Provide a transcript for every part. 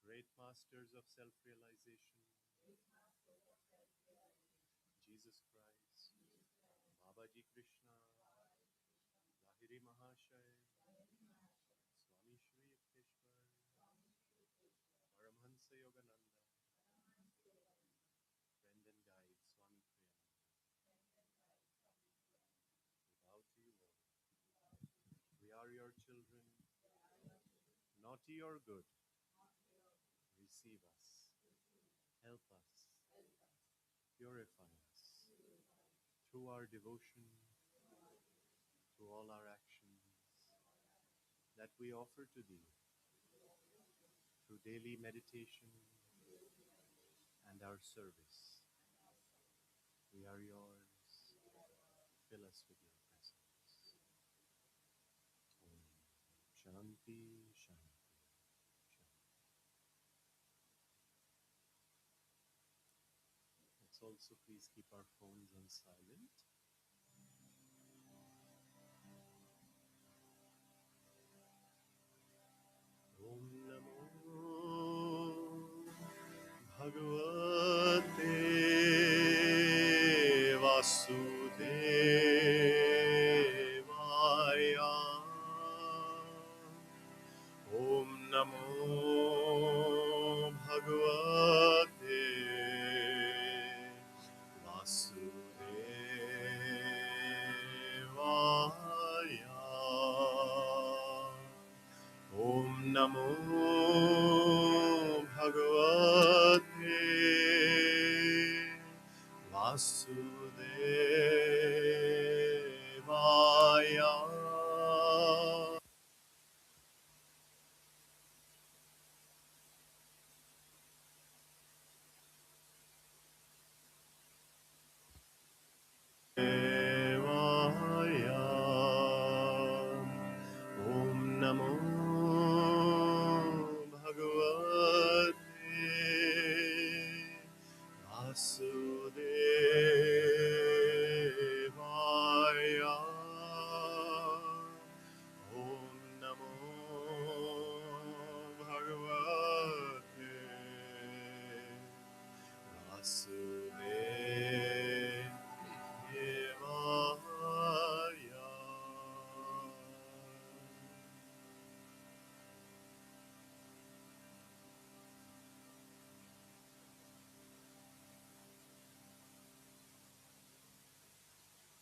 Great masters of self-realization, Jesus Christ, Babaji Krishna, Lahiri Mahashay, Swami Shri Yukteswar, Paramhansa Yogananda, friend and guide Swami Kriyananda. We bow to you, Lord. We are your children, naughty or good. Receive us, help us, purify us through our devotion, through all our actions that we offer to thee, through daily meditation and our service. We are yours. Fill us with your presence. Om Shanti, Shanti, Shanti. Let's also please keep our phones on silent. Om Namo Bhagavate Vasudevaya. Om Namo Bhagavate Vasudevaya. Om Namo Bhagavate Vasudevaya. Devaya. Om Namo Bhagavate Vasudevaya. Om Namo Bhagavate Vasudevaya.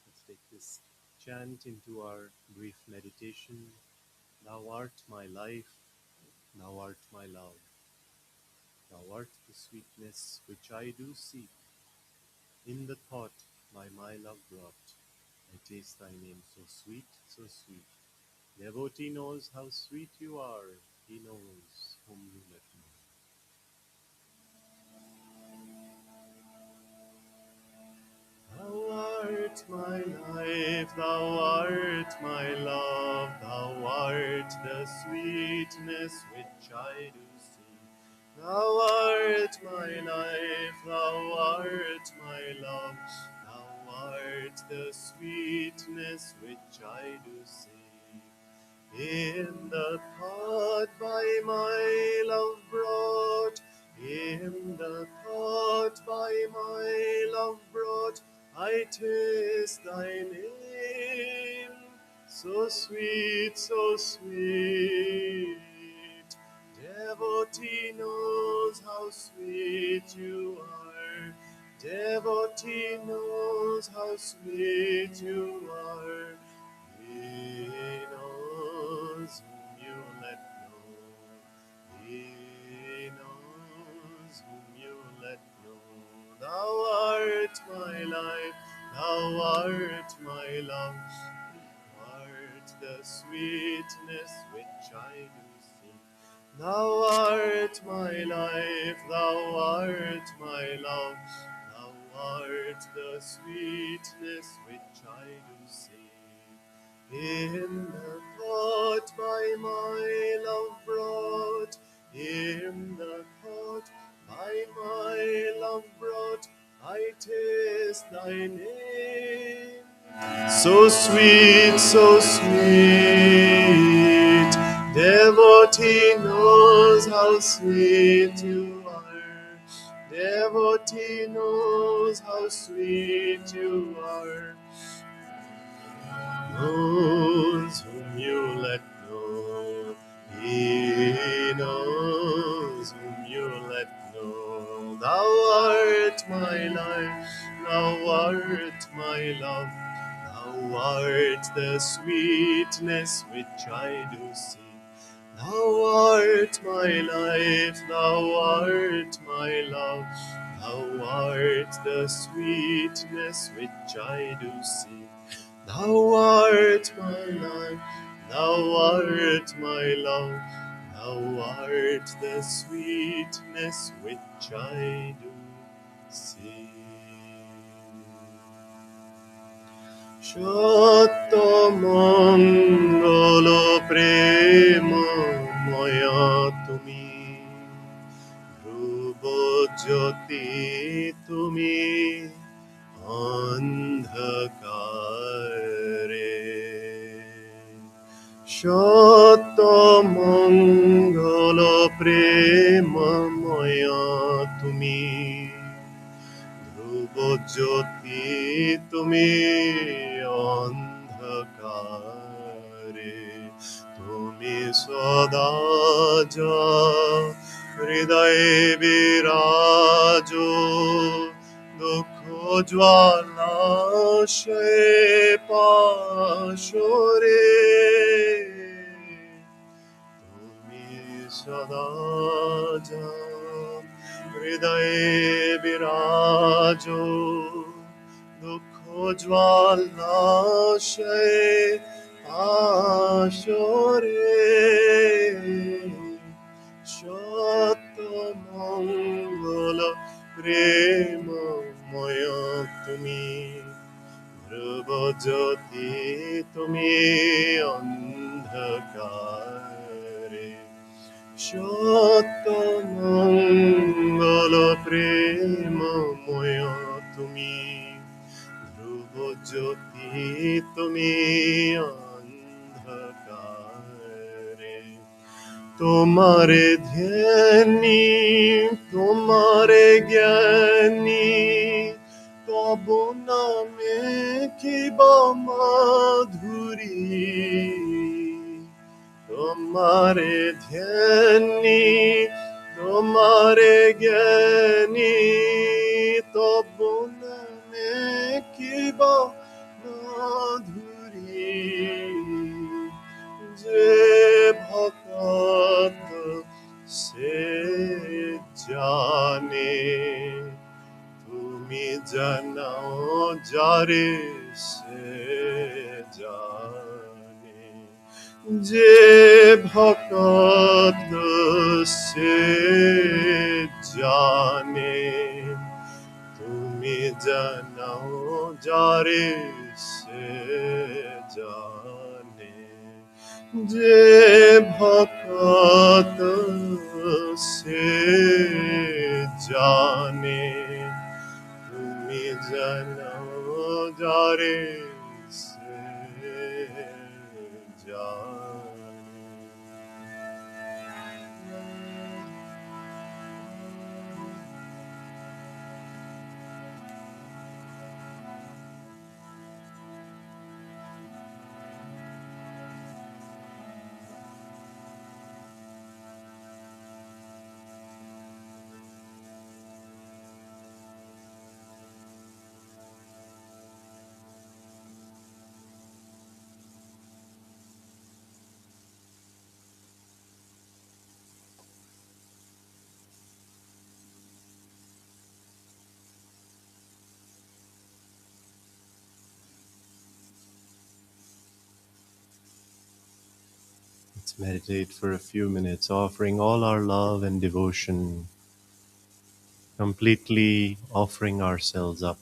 Let's take this chant into our brief meditation. Thou art my life, thou art my love, thou art the sweetness which I do seek. In the thought by my love brought, I taste thy name so sweet, so sweet. Devotee knows how sweet you are, he knows whom you let know. Thou art my life, thou art my love, thou art the sweetness which I do seek. Thou art my life, thou art my love, thou art the sweetness which I do seek. In the thought by my love brought, in the thought by my love brought, I taste thy name, so sweet, so sweet. Devotee knows how sweet you are. Devotee knows how sweet you are. He knows whom you let know. He knows whom you let know. Thou art my life, thou art my love, thou art the sweetness which I do seek. Thou art my life, thou art my love, thou art the sweetness which I do seek. In the thought by my love brought, in the thought by my love brought, I taste thy name. So sweet, so sweet. Devotee knows how sweet you are. Devotee knows how sweet you are. Knows whom you let know. He knows whom you let know. Thou art my life, thou art my love. Thou art the sweetness which I do seek. Thou art my life, thou art my love. Thou art the sweetness which I do seek. Thou art my life, thou art my love, thou art the sweetness which I do seek. Shatto mangala prema maya tumi, ধ্রুব জ্যোতি তুমি অন্ধকারে সত্য মঙ্গল প্রেমময় তুমি ধ্রুব জ্যোতি তুমি অন্ধকারে তুমি সদা হৃদয়ে বিরাজ দুঃখ জ্বালাশয়ে পাশরে তুমি সদা হৃদয়ে বিরাজ দুঃখ জ্বালাশয়ে পাশরে সত্য মঙ্গল প্রেমময় তুমি ধ্রুব জ্যোতি তুমি অন্ধকারে সত্য মঙ্গল প্রেমময় তুমি ধ্রুব জ্যোতি তুমি অন্ধকারে তোমারে ধ্যানী তোমারে জ্ঞানী তব নামে কিবা মাধুরী তোমারে ধ্যানী তোমারে জ্ঞানী তব নামে কিবা মাধুরী যে ভকত সে জানে তুমি জানাও যারে সে জানে যে ভকত সে জানে তুমি জানাও যারে সে জানে যে ভকত সে জানে তুমি জানাও যারে সে জানে Let's meditate for a few minutes, offering all our love and devotion, completely offering ourselves up,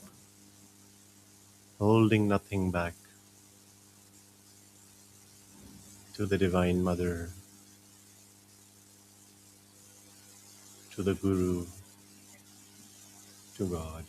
holding nothing back to the Divine Mother, to the Guru, to God.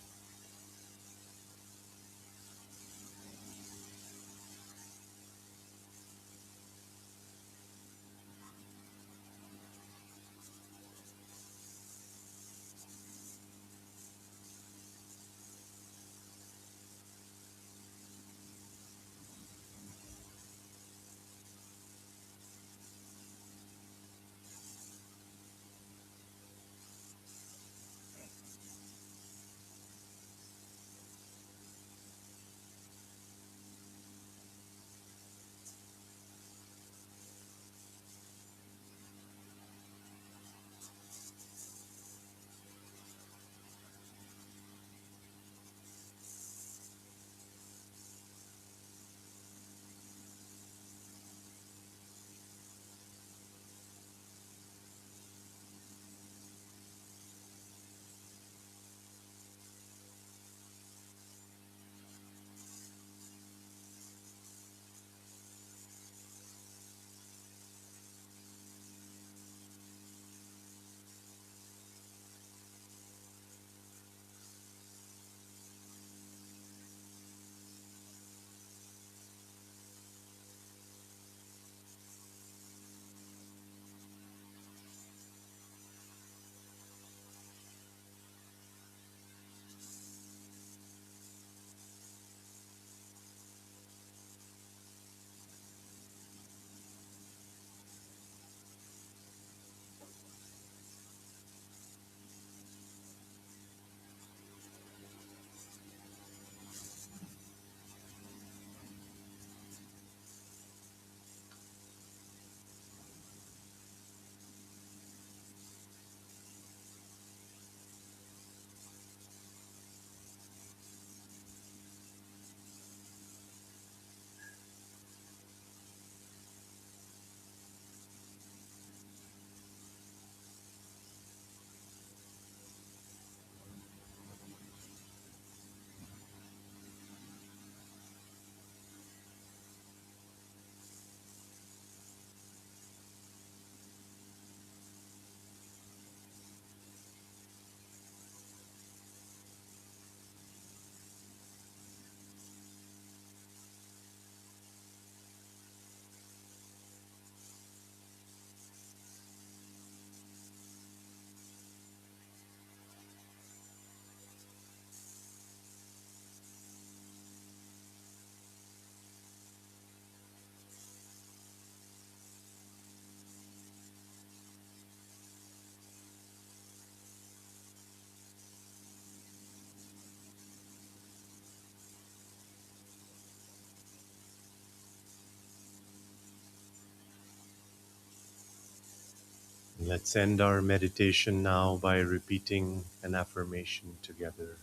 Let's end our meditation now by repeating an affirmation together.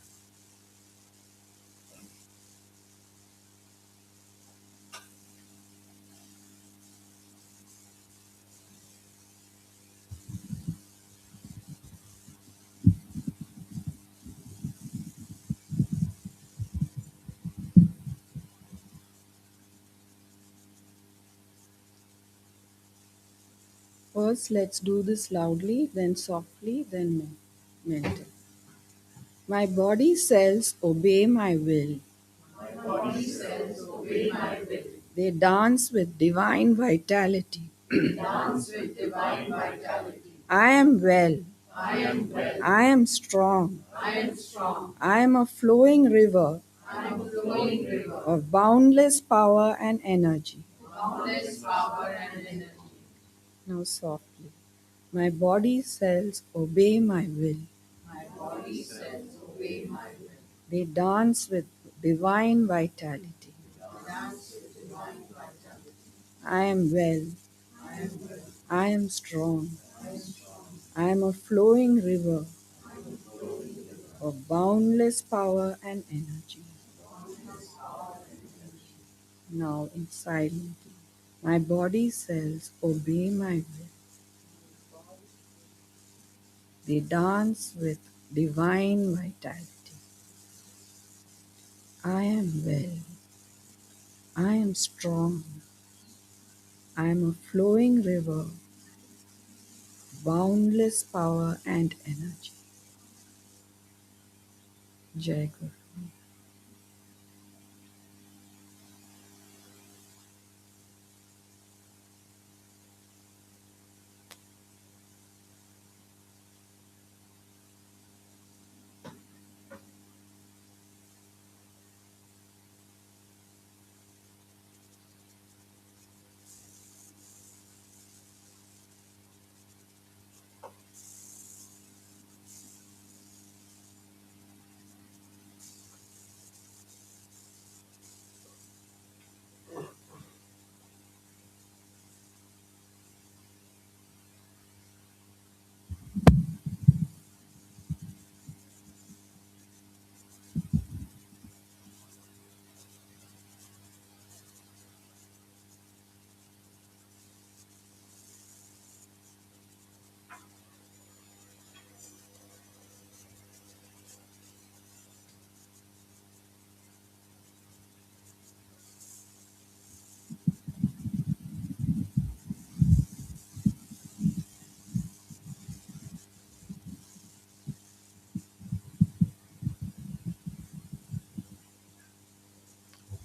First, let's do this loudly, then softly, then mental. My body cells obey my will. They dance with divine vitality. I am well. I am strong. I am a flowing river of boundless power and energy. Now, softly. My body cells obey my will. They dance with divine vitality. I am well. I am strong. I am a flowing river of boundless power and energy. Now, in silence, my body cells obey my will. They dance with divine vitality. I am well. I am strong. I am a flowing river, boundless power and energy. Jai Guru.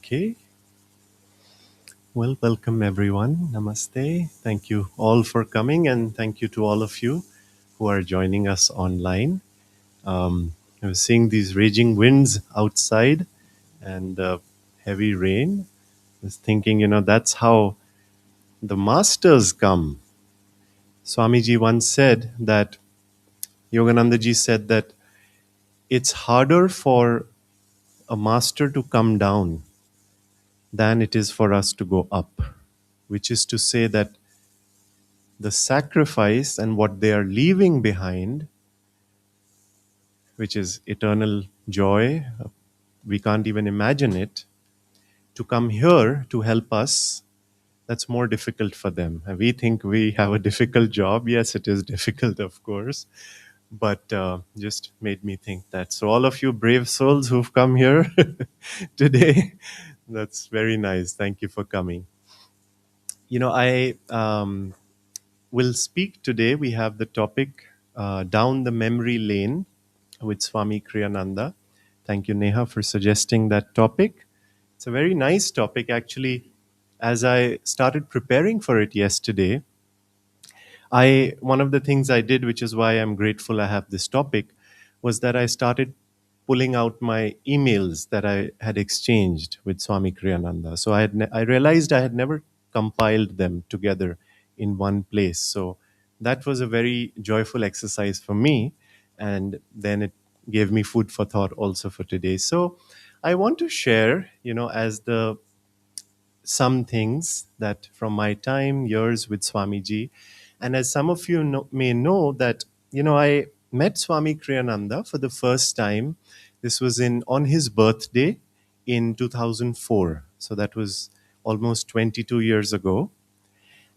Okay, well, welcome everyone. Namaste. Thank you all for coming, and thank you to all of you who are joining us online. I was seeing these raging winds outside and heavy rain. I was thinking, that's how the masters come. Swamiji once said that, Yogananda ji said that it's harder for a master to come down than it is for us to go up, which is to say that the sacrifice and what they are leaving behind, which is eternal joy, we can't even imagine it, to come here to help us, that's more difficult for them. And we think we have a difficult job. Yes, it is difficult, of course, but just made me think that. So, all of you brave souls who've come here today, that's very nice. Thank you for coming. I will speak today. We have the topic Down the Memory Lane with Swami Kriyananda. Thank you, Neha, for suggesting that topic. It's a very nice topic, actually. As I started preparing for it yesterday, one of the things I did, which is why I'm grateful I have this topic, was that I started pulling out my emails that I had exchanged with Swami Kriyananda. So I realized I had never compiled them together in one place. So that was a very joyful exercise for me, and then it gave me food for thought also for today. So I want to share, as the some things that from my time, years with Swamiji, And as some of you may know that, I met Swami Kriyananda for the first time. This was on his birthday in 2004. So that was almost 22 years ago.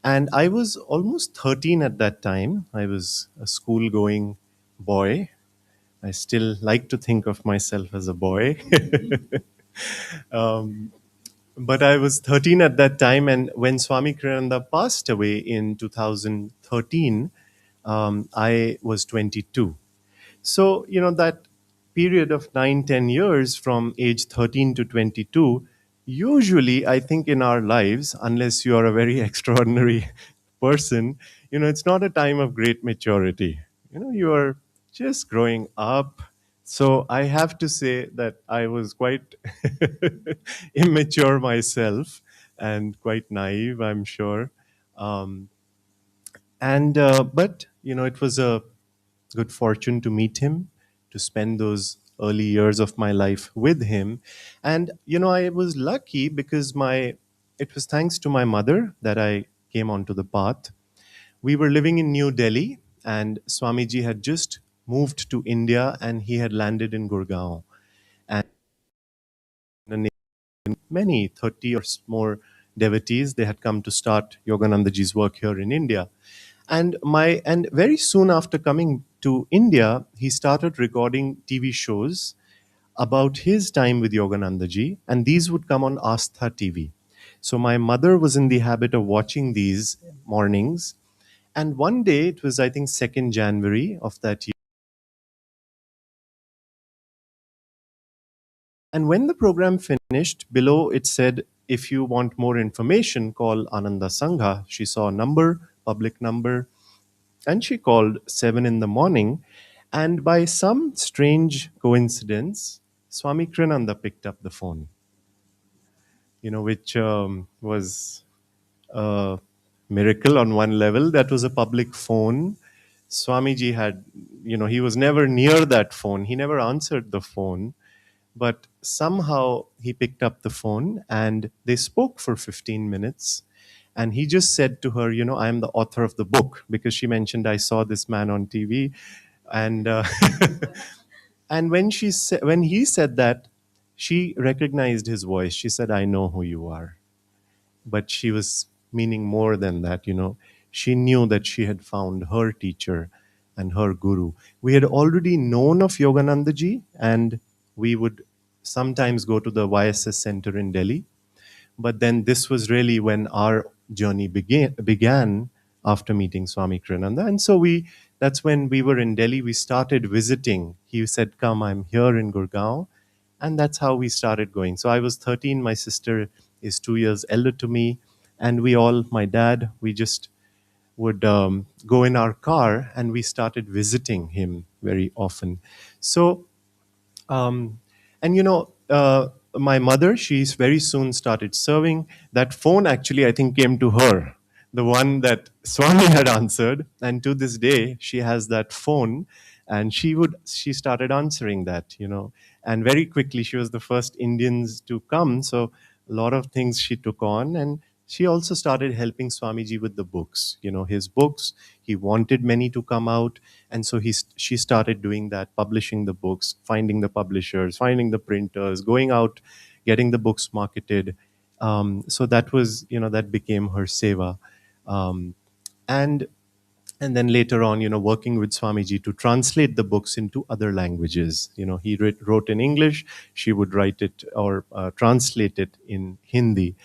And I was almost 13 at that time. I was a school going boy. I still like to think of myself as a boy. But I was 13 at that time. And when Swami Kriyananda passed away in 2013, I was 22. So, that period of 9, 10 years from age 13 to 22, usually I think in our lives, unless you are a very extraordinary person, it's not a time of great maturity. You are just growing up. So I have to say that I was quite immature myself and quite naive, I'm sure. Um, and but it was a good fortune to meet him, to spend those early years of my life with him. And I was lucky because my it was thanks to my mother that I came onto the path. We were living in New Delhi, and Swamiji had just moved to India, and he had landed in Gurgaon. And many 30 or more devotees, they had come to start Yoganandaji's work here in India. And very soon after coming to India, he started recording TV shows about his time with Yoganandaji, and these would come on Astha TV. So my mother was in the habit of watching these mornings. And one day, it was I think 2nd January of that year. And when the program finished, below it said, if you want more information, call Ananda Sangha. She saw a number, public number, and she called 7 in the morning. And by some strange coincidence, Swami Kriyananda picked up the phone, which was a miracle on one level. That was a public phone. Swamiji had, he was never near that phone. He never answered the phone. But somehow he picked up the phone and they spoke for 15 minutes. And he just said to her, I am the author of the book, because she mentioned, I saw this man on TV. And and when he said that, she recognized his voice. She said, I know who you are. But she was meaning more than that. She knew that she had found her teacher and her guru. We had already known of Yoganandaji, and we would sometimes go to the YSS center in Delhi. But then this was really when our journey began after meeting Swami Kriyananda. And so that's when we were in Delhi, we started visiting. He said, come, I'm here in Gurgaon. And that's how we started going. So I was 13, my sister is 2 years elder to me. And we all, my dad, we just would go in our car and we started visiting him very often. So um, and my mother, she's very soon started serving. That phone actually, I think, came to her, the one that Swami had answered. And to this day, she has that phone, and she started answering that. And very quickly, she was the first Indians to come. So a lot of things she took on, and she also started helping Swamiji with the books. His books. He wanted many to come out, and so she started doing that, publishing the books, finding the publishers, finding the printers, going out, getting the books marketed. So that was, that became her seva. Um, and and then later on, working with Swamiji to translate the books into other languages. He wrote in English, she would write it or translate it in Hindi.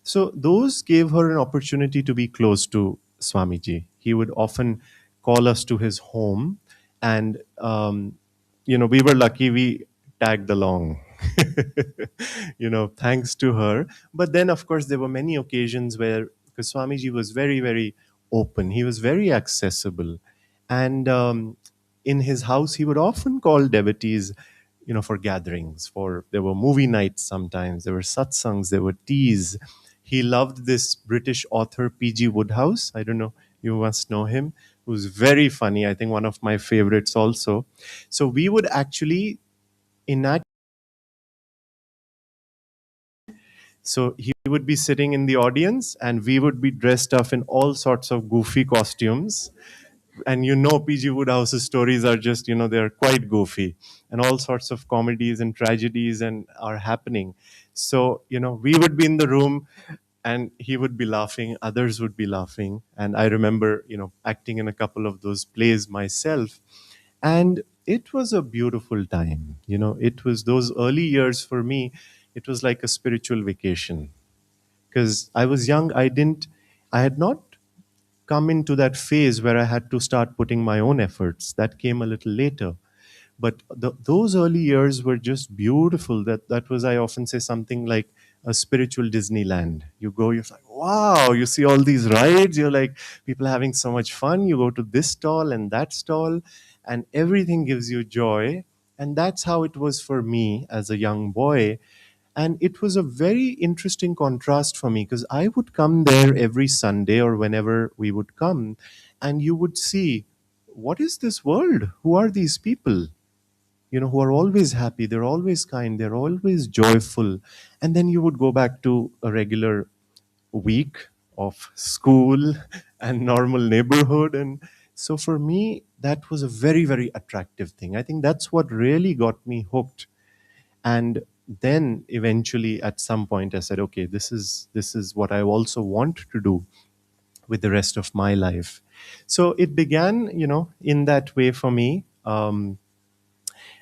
So those gave her an opportunity to be close to Swamiji. He would often call us to his home, and we were lucky we tagged along. Thanks to her. But then, of course, there were many occasions where, because Swamiji was very, very open, he was very accessible. And in his house, he would often call devotees, for gatherings. There were movie nights sometimes, there were satsangs, there were teas. He loved this British author, P.G. Woodhouse. I don't know, you must know him, who's very funny. I think one of my favorites also. So we would actually enact. So he would be sitting in the audience, and we would be dressed up in all sorts of goofy costumes. And PG Woodhouse's stories are just, they're quite goofy, and all sorts of comedies and tragedies and are happening. So, we would be in the room, and he would be laughing, others would be laughing. And I remember, acting in a couple of those plays myself. And it was a beautiful time. It was those early years for me, it was like a spiritual vacation. Because I was young, I had not come into that phase where I had to start putting my own efforts. That came a little later. But those early years were just beautiful. That was, I often say, something like a spiritual Disneyland. You go, you're like, wow, you see all these rides, you're like, people are having so much fun. You go to this stall and that stall, and everything gives you joy. And that's how it was for me as a young boy. And it was a very interesting contrast for me, because I would come there every Sunday or whenever we would come, and you would see, what is this world? Who are these people? Who are always happy, they're always kind, they're always joyful. And then you would go back to a regular week of school and normal neighborhood. And so for me, that was a very, very attractive thing. I think that's what really got me hooked. And then eventually at some point I said, okay, this is what I also want to do with the rest of my life. So it began, in that way for me.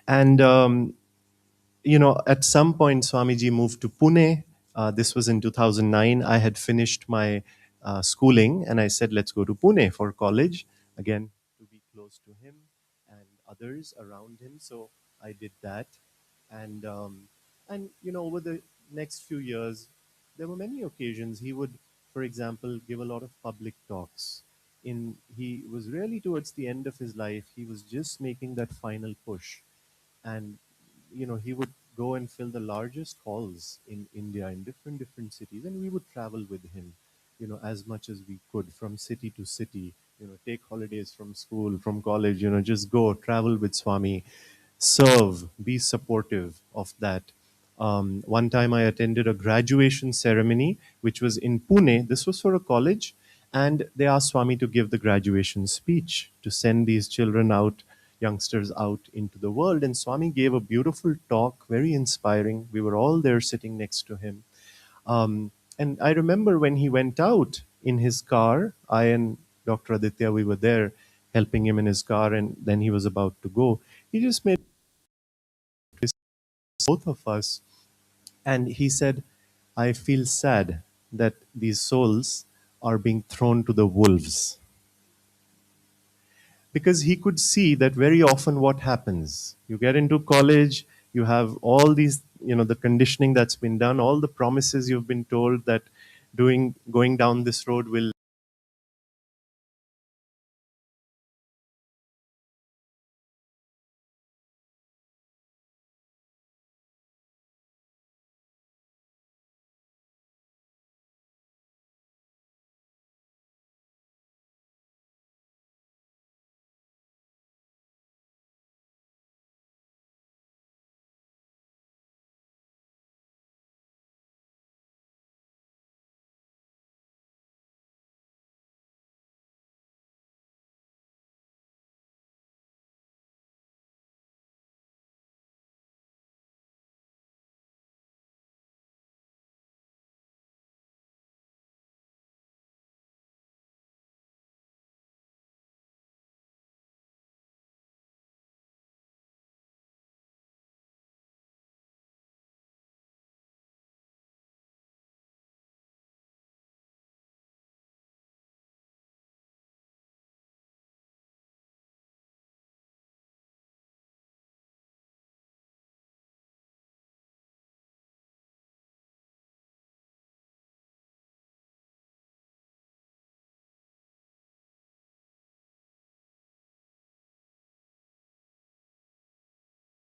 And at some point, Swamiji moved to Pune. This was in 2009. I had finished my schooling, and I said, let's go to Pune for college, again, to be close to him and others around him. So I did that. And over the next few years, there were many occasions he would, for example, give a lot of public talks. He was really towards the end of his life. He was just making that final push, and he would go and fill the largest halls in India, in different cities, and we would travel with him, as much as we could, from city to city. Take holidays from school, from college, just go travel with Swami, serve, be supportive of that. One time I attended a graduation ceremony, which was in Pune. This was for a college, and they asked Swami to give the graduation speech, to send these children out, youngsters out into the world. And Swami gave a beautiful talk, very inspiring. We were all there sitting next to him. And I remember when he went out in his car, I and Dr. Aditya, we were there helping him in his car, and then he was about to go. He just made both of us, and he said, I feel sad that these souls are being thrown to the wolves. Because he could see that very often what happens, you get into college, you have all these, the conditioning that's been done, all the promises you've been told that going down this road will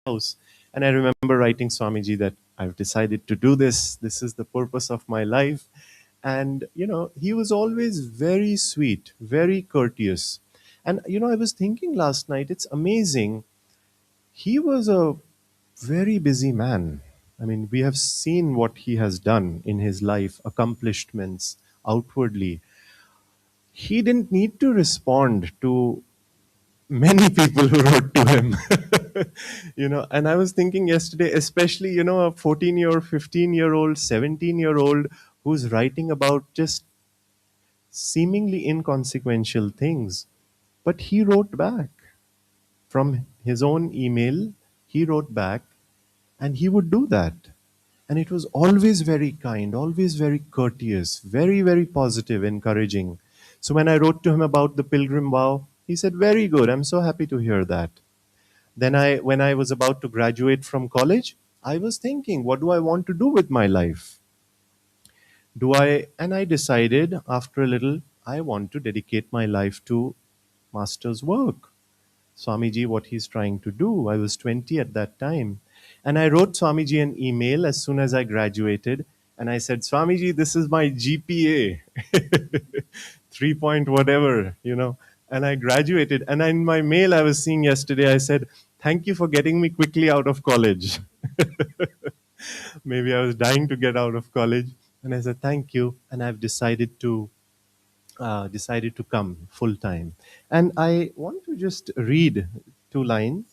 house. And I remember writing Swamiji that I've decided to do this. This is the purpose of my life. And, he was always very sweet, very courteous. And, I was thinking last night, it's amazing. He was a very busy man. I mean, we have seen what he has done in his life, accomplishments outwardly. He didn't need to respond to many people who wrote to him. And I was thinking yesterday, especially, a 14-year, 15-year-old, 17-year-old who's writing about just seemingly inconsequential things. But he wrote back from his own email. He wrote back, and he would do that. And it was always very kind, always very courteous, very, very positive, encouraging. So when I wrote to him about the pilgrim vow, he said, "Very good. I'm so happy to hear that." Then when I was about to graduate from college, I was thinking, what do I want to do with my life? And I decided after a little, I want to dedicate my life to master's work. Swamiji, what he's trying to do. I was 20 at that time. And I wrote Swamiji an email as soon as I graduated. And I said, "Swamiji, this is my GPA, 3 point whatever, And I graduated. And in my mail I was seeing yesterday, I said, "Thank you for getting me quickly out of college." Maybe I was dying to get out of college. And I said, "Thank you." And I've decided to come full time. And I want to just read 2 lines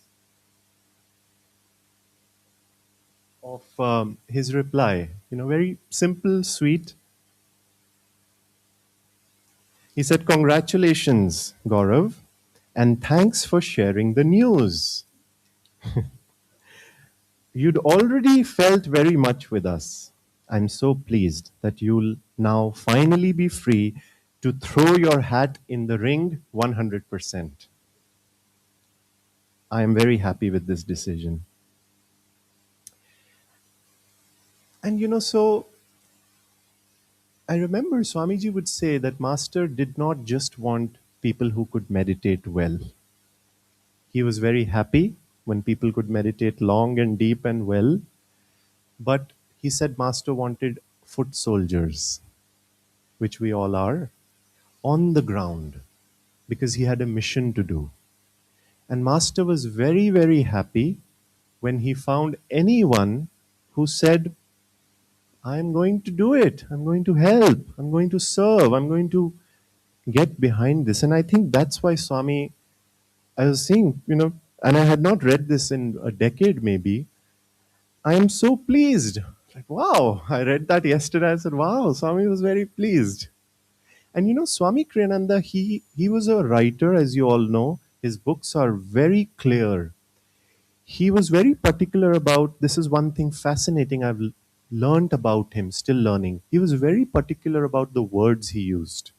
of his reply. Very simple, sweet. He said, "Congratulations, Gaurav, and thanks for sharing the news. You'd already felt very much with us. I'm so pleased that you'll now finally be free to throw your hat in the ring 100%. I am very happy with this decision." And so I remember Swamiji would say that Master did not just want people who could meditate well. He was very happy when people could meditate long and deep and well. But he said Master wanted foot soldiers, which we all are, on the ground, because he had a mission to do. And Master was very, very happy when he found anyone who said, "I'm going to do it. I'm going to help. I'm going to serve. I'm going to get behind this." And I think that's why Swami, I was saying, and I had not read this in a decade maybe. I am so pleased. Like, wow, I read that yesterday. I said, wow, Swami was very pleased. And Swami Kriyananda, he was a writer, as you all know. His books are very clear. He was very particular about, this is one thing fascinating I've learned about him, still learning. He was very particular about the words he used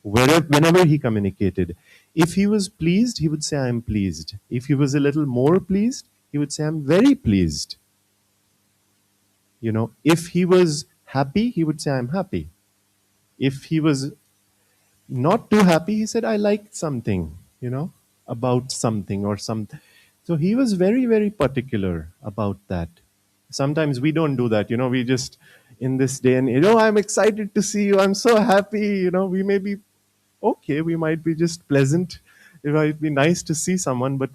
whenever he communicated. If he was pleased, he would say, "I am pleased." If he was a little more pleased, he would say, "I'm very pleased." If he was happy, he would say, "I'm happy." If he was not too happy, he said, "I liked something, about something or something." So he was very, very particular about that. Sometimes we don't do that, we just, in this day and "I'm excited to see you. I'm so happy." We may be okay, we might be just pleasant. It might be nice to see someone, but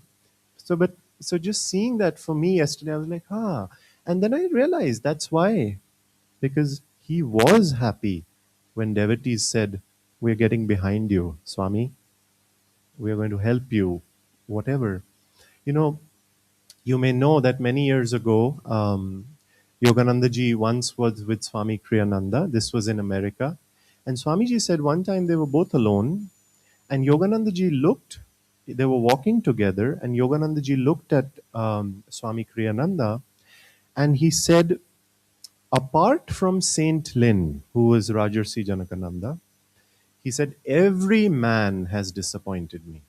just seeing that for me yesterday, I was like, and then I realized that's why, because he was happy when devotees said, "We're getting behind you, Swami. We're going to help you," whatever. You know, you may know that many years ago, Yogananda ji once was with Swami Kriyananda. This was in America. And Swamiji said one time they were both alone, and Yogananda ji looked, they were walking together, and Yogananda ji looked at Swami Kriyananda, and he said, "Apart from Saint Lin, who was Rajarsi Janakananda," he said, "every man has disappointed me."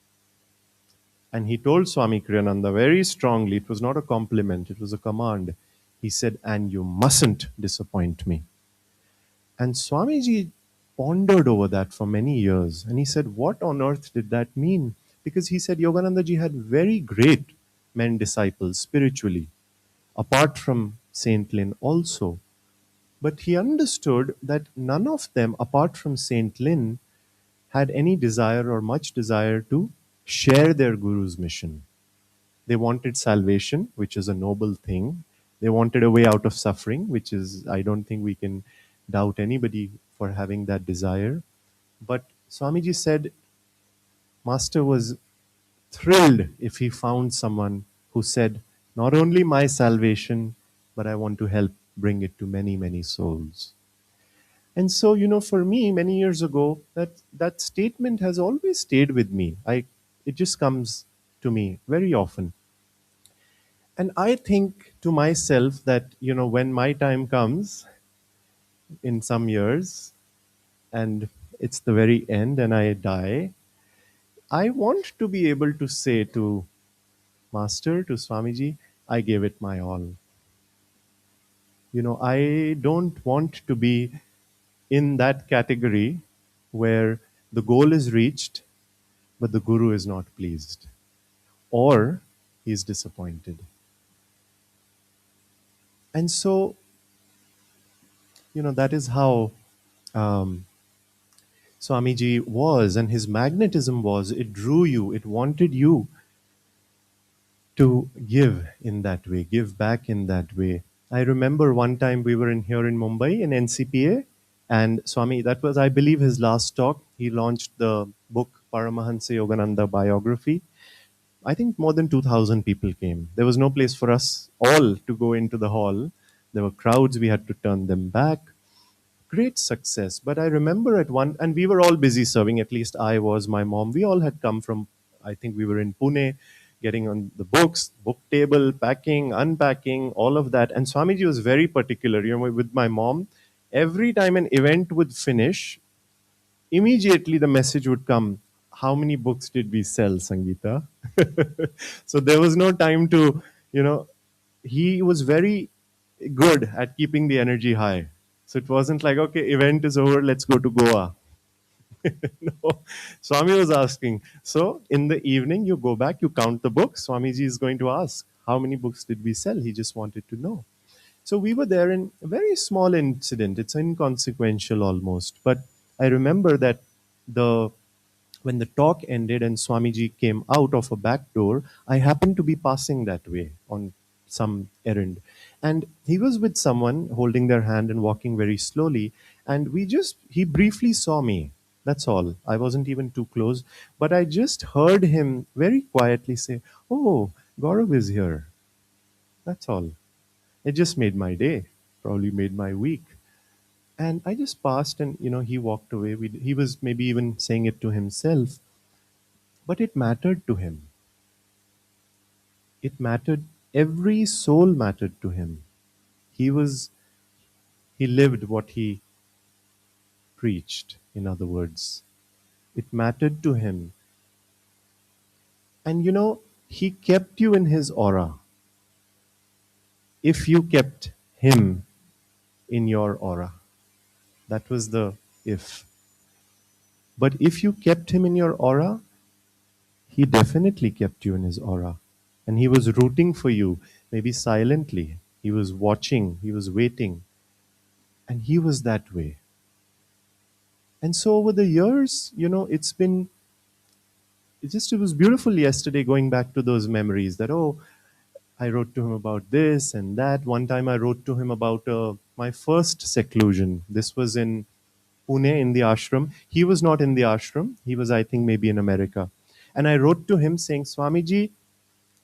And he told Swami Kriyananda very strongly, it was not a compliment, it was a command. He said, "And you mustn't disappoint me." And Swamiji pondered over that for many years. And he said, what on earth did that mean? Because he said Yogananda ji had very great men disciples spiritually, apart from Saint Lin also. But he understood that none of them, apart from Saint Lin, had any desire or much desire to share their Guru's mission. They wanted salvation, which is a noble thing. They wanted a way out of suffering, which is, I don't think we can doubt anybody for having that desire. But Swamiji said Master was thrilled if he found someone who said, not only my salvation, but I want to help bring it to many, many souls. And so, for me, many years ago, that statement has always stayed with me. It just comes to me very often. And I think to myself that, when my time comes in some years and it's the very end and I die, I want to be able to say to Master, to Swamiji, I gave it my all. I don't want to be in that category where the goal is reached, but the Guru is not pleased or he is disappointed. And so, that is how um, Swamiji was, and his magnetism was, it drew you, it wanted you to give in that way, give back in that way. I remember one time we were in here in Mumbai in NCPA, and Swami, that was, I believe, his last talk. He launched the book Paramahansa Yogananda biography. I think more than 2,000 people came. There was no place for us all to go into the hall. There were crowds, we had to turn them back. Great success. But I remember at one, and we were all busy serving, at least I was, my mom. We all had come from, I think we were in Pune, getting on the books, book table, packing, unpacking, all of that. And Swamiji was very particular, with my mom. Every time an event would finish, immediately the message would come, how many books did we sell, Sangeeta? So there was no time to, you know, he was very good at keeping the energy high. So it wasn't like, okay, event is over, let's go to Goa. No, Swami was asking. So in the evening, you go back, you count the books. Swamiji is going to ask, how many books did we sell? He just wanted to know. So we were there in a very small incident. It's inconsequential almost. But I remember that the when the talk ended and Swamiji came out of a back door, I happened to be passing that way on some errand. And he was with someone holding their hand and walking very slowly. And he briefly saw me. That's all. I wasn't even too close. But I just heard him very quietly say, "Oh, Gaurav is here." That's all. It just made my day, probably made my week. And I just passed and, he walked away. He was maybe even saying it to himself, but it mattered to him. It mattered. Every soul mattered to him. He lived what he preached, in other words. It mattered to him. And, he kept you in his aura if you kept him in your aura. That was the if. But if you kept him in your aura, he definitely kept you in his aura. And he was rooting for you, maybe silently. He was watching, he was waiting. And he was that way. And so over the years, it was beautiful yesterday going back to those memories that, oh, I wrote to him about this and that. One time I wrote to him about my first seclusion. This was in Pune in the ashram. He was not in the ashram. He was, I think, maybe in America. And I wrote to him saying, Swamiji,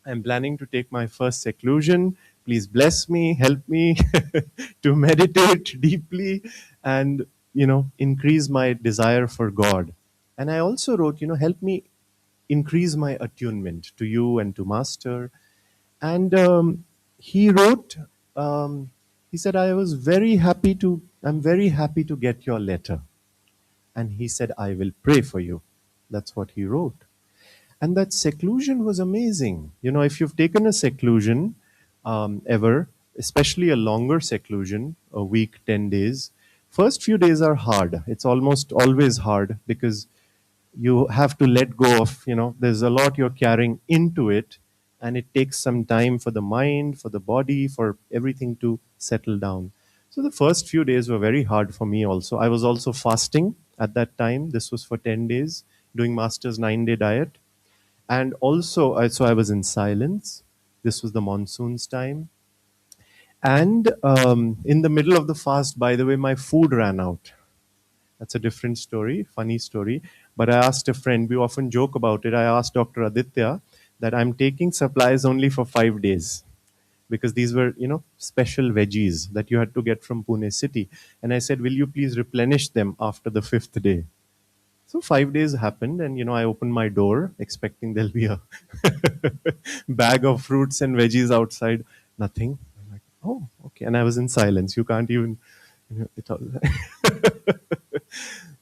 I'm planning to take my first seclusion. Please bless me, help me to meditate deeply and, increase my desire for God. And I also wrote, help me increase my attunement to you and to Master. And he wrote, he said, I'm very happy to get your letter. And he said, I will pray for you. That's what he wrote. And that seclusion was amazing. If you've taken a seclusion ever, especially a longer seclusion, a week, 10 days, first few days are hard. It's almost always hard because you have to let go of, there's a lot you're carrying into it. And it takes some time for the mind, for the body, for everything to settle down. So the first few days were very hard for me also. I was also fasting at that time. This was for 10 days, doing Master's 9-day diet. And also, so I was in silence. This was the monsoon's time. And in the middle of the fast, by the way, my food ran out. That's a different story, funny story. But I asked a friend, we often joke about it. I asked Dr. Aditya that I'm taking supplies only for 5 days because these were, special veggies that you had to get from Pune city. And I said, will you please replenish them after the fifth day? So 5 days happened, and I opened my door expecting there'll be a bag of fruits and veggies outside. Nothing. I'm like, oh, okay. And I was in silence. You can't even, it all.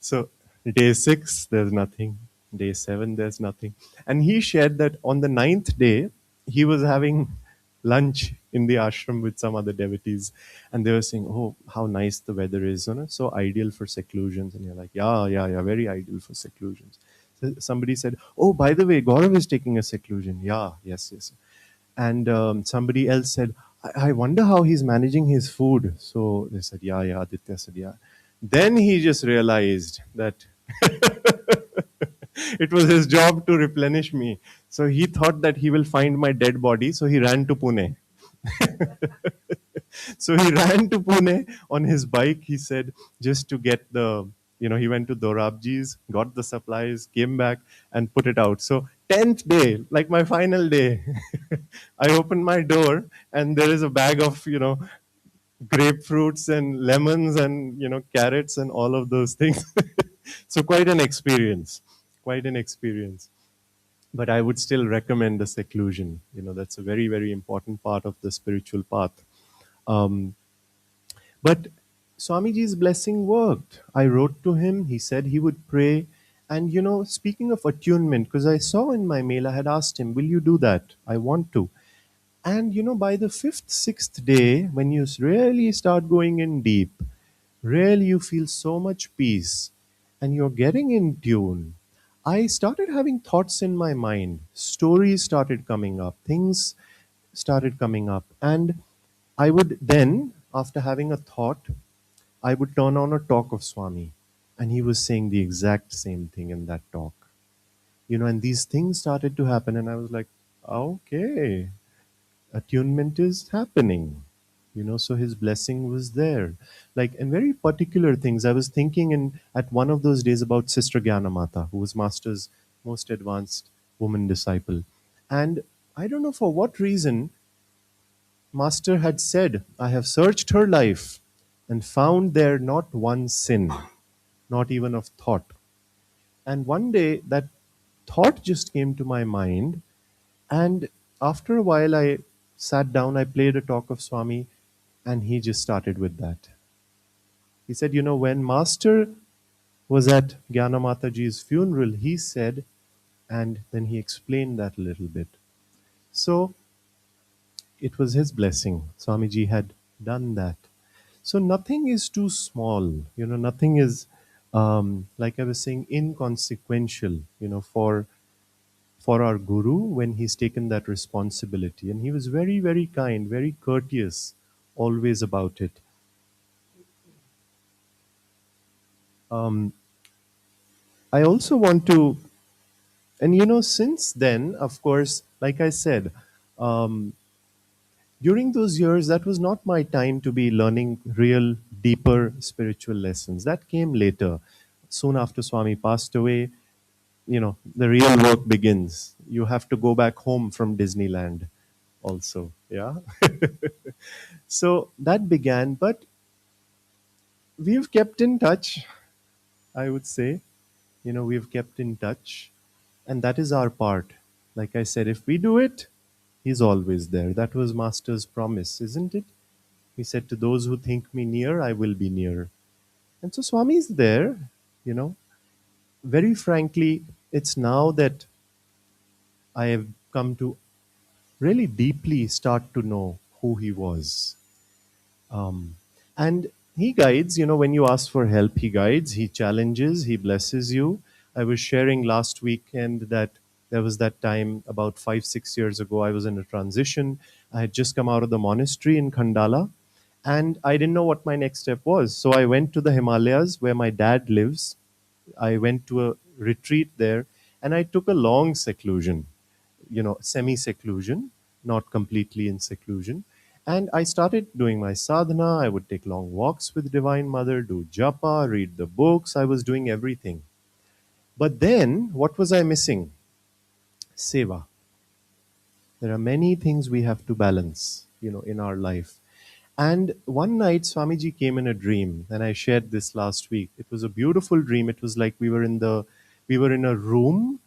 So day six, there's nothing. Day seven, there's nothing. And he shared that on the ninth day, he was having lunch in the ashram with some other devotees, and they were saying, "Oh, how nice the weather is! So ideal for seclusions." And you're like, "Yeah, yeah, yeah, very ideal for seclusions." So somebody said, "Oh, by the way, Gaurav is taking a seclusion." Yeah, yes, yes. And somebody else said, I wonder how he's managing his food. So they said, yeah, yeah. Aditya said, yeah. Then he just realized that it was his job to replenish me. So he thought that he will find my dead body. So he ran to Pune. So he ran to Pune on his bike, he said, just to get he went to Dorabji's, got the supplies, came back and put it out. So 10th day, like my final day, I opened my door and there is a bag of, grapefruits and lemons and, carrots and all of those things. So quite an experience, quite an experience. But I would still recommend the seclusion. That's a very, very important part of the spiritual path. Um, but Swamiji's blessing worked. I wrote to him. He said he would pray. And, speaking of attunement, because I saw in my mail, I had asked him, will you do that? I want to. And, by the fifth, sixth day, when you really start going in deep, really you feel so much peace and you're getting in tune. I started having thoughts in my mind. Stories started coming up. Things started coming up. And I would then, after having a thought, I would turn on a talk of Swami, and he was saying the exact same thing in that talk. And these things started to happen, and I was like, okay, attunement is happening. So his blessing was there. Like, and very particular things. I was thinking at one of those days about Sister Gyanamata, who was Master's most advanced woman disciple. And I don't know for what reason, Master had said, I have searched her life and found there not one sin, not even of thought. And one day that thought just came to my mind. And after a while, I sat down, I played a talk of Swami, and he just started with that. He said, when Master was at Gyana Mataji's funeral, he said, and then he explained that a little bit. So it was his blessing. Swamiji had done that. So nothing is too small, nothing is, like I was saying, inconsequential, for our guru when he's taken that responsibility. And he was very, very kind, very courteous, always about it. Um, I also want to, and since then, of course, like I said, um, during those years, that was not my time to be learning real, deeper spiritual lessons. That came later. Soon after Swami passed away, the real work begins. You have to go back home from Disneyland also. Yeah. So that began, but we've kept in touch, I would say. We've kept in touch, and that is our part. Like I said, if we do it, he's always there. That was Master's promise, isn't it? He said, to those who think me near, I will be near. And so Swami is there, you know. Very frankly, it's now that I have come to really deeply start to know who he was. Um, and he guides, when you ask for help, he guides, he challenges, he blesses you. I was sharing last weekend that there was that time about 5, 6 years ago, I was in a transition. I had just come out of the monastery in Khandala and I didn't know what my next step was. So I went to the Himalayas where my dad lives. I went to a retreat there and I took a long seclusion, semi seclusion, not completely in seclusion. And I started doing my sadhana. I would take long walks with Divine Mother, do japa, read the books. I was doing everything. But then, what was I missing? Seva. There are many things we have to balance, in our life. And one night, Swamiji came in a dream, and I shared this last week. It was a beautiful dream. It was like we were in a room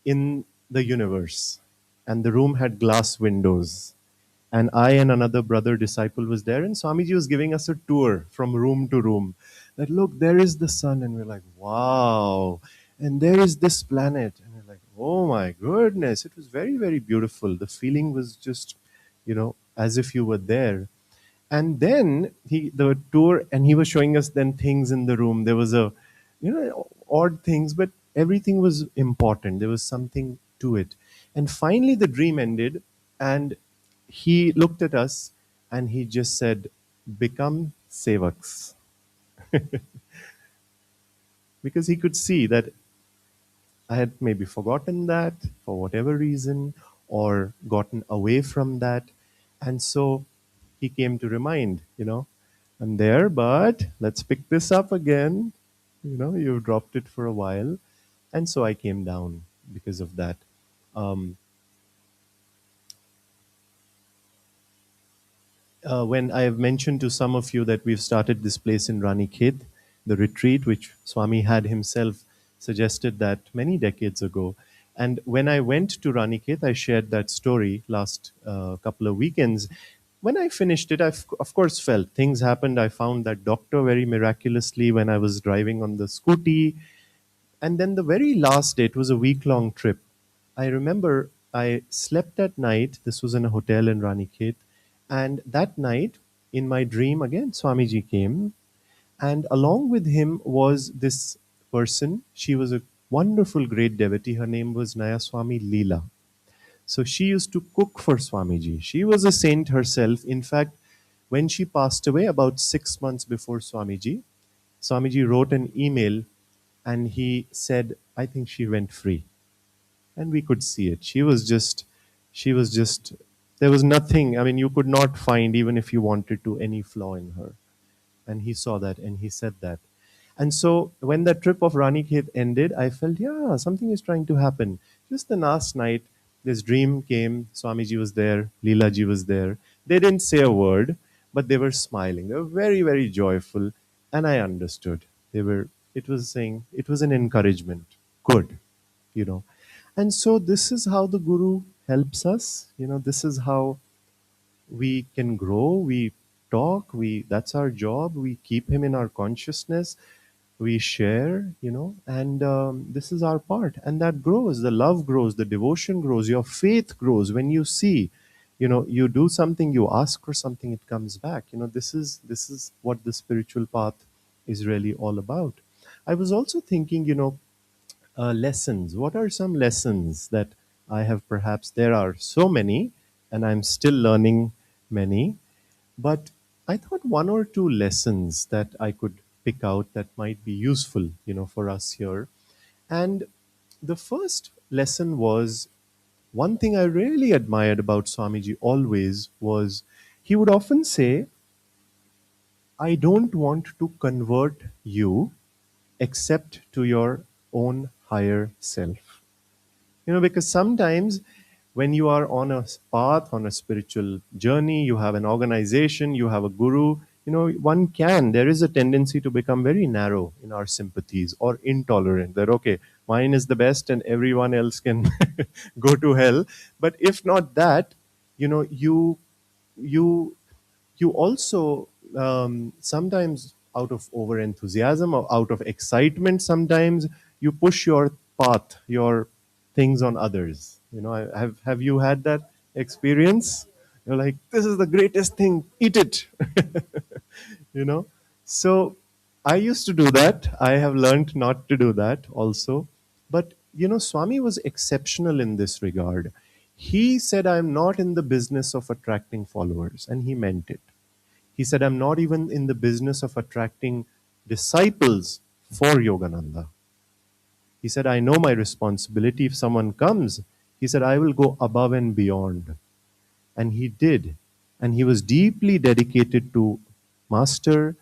in the universe, and the room had glass windows. And I and another brother disciple was there, and Swamiji was giving us a tour from room to room. That look, there is the sun, and we're like, wow. And there is this planet, and we're like, oh my goodness. It was very, very beautiful. The feeling was just, as if you were there. And then the tour, and he was showing us then things in the room. There was odd things, but everything was important. There was something to it. And finally the dream ended, and he looked at us and he just said, become sevaks. Because he could see that I had maybe forgotten that for whatever reason, or gotten away from that. And so he came to remind, I'm there, but let's pick this up again. You've dropped it for a while. And so I came down because of that. Um, when I have mentioned to some of you that we've started this place in Ranikhet, the retreat, which Swami had himself suggested that many decades ago. And when I went to Ranikhet, I shared that story last couple of weekends. When I finished it, I of course felt things happened. I found that doctor very miraculously when I was driving on the scooty. And then the very last day, it was a week long trip. I remember I slept at night. This was in a hotel in Ranikhet. And that night, in my dream, again, Swamiji came. And along with him was this person. She was a wonderful, great devotee. Her name was Naya Swami Leela. So she used to cook for Swamiji. She was a saint herself. In fact, when she passed away about 6 months before Swamiji, Swamiji wrote an email and he said, I think she went free. And we could see it. She was just, there was nothing, I mean, you could not find, even if you wanted to, any flaw in her. And he saw that and he said that. And so when the trip of Ranikhet ended, I felt, yeah, something is trying to happen. Just the last night, this dream came. Swamiji was there, Leela ji was there. They didn't say a word, but they were smiling. They were very, very joyful. And I understood. It was saying, it was an encouragement. Good, you know. And so this is how the Guru helps us. This is how we can grow. We talk, that's our job. We keep him in our consciousness, we share, and this is our part, and that grows. The love grows, the devotion grows, your faith grows. When you see, you do something, you ask for something, it comes back. This is what the spiritual path is really all about. I was also thinking, lessons. What are some lessons that I have? Perhaps there are so many, and I'm still learning many. But I thought one or two lessons that I could pick out that might be useful, for us here. And the first lesson was, one thing I really admired about Swamiji always was, he would often say, I don't want to convert you except to your own higher self. Because sometimes when you are on a path, on a spiritual journey, you have an organization, you have a guru, there is a tendency to become very narrow in our sympathies, or intolerant, that okay, mine is the best and everyone else can go to hell. But if not that, you know you you also, sometimes out of over enthusiasm or out of excitement, sometimes you push your path, your things on others. Have you had that experience? You're like, this is the greatest thing, eat it. you know so I used to do that. I have learned not to do that also. But Swami was exceptional in this regard. He said, I'm not in the business of attracting followers, and he meant it. He said, I'm not even in the business of attracting disciples for Yogananda. He said, I know my responsibility. If someone comes, he said, I will go above and beyond. And he did. And he was deeply dedicated to master,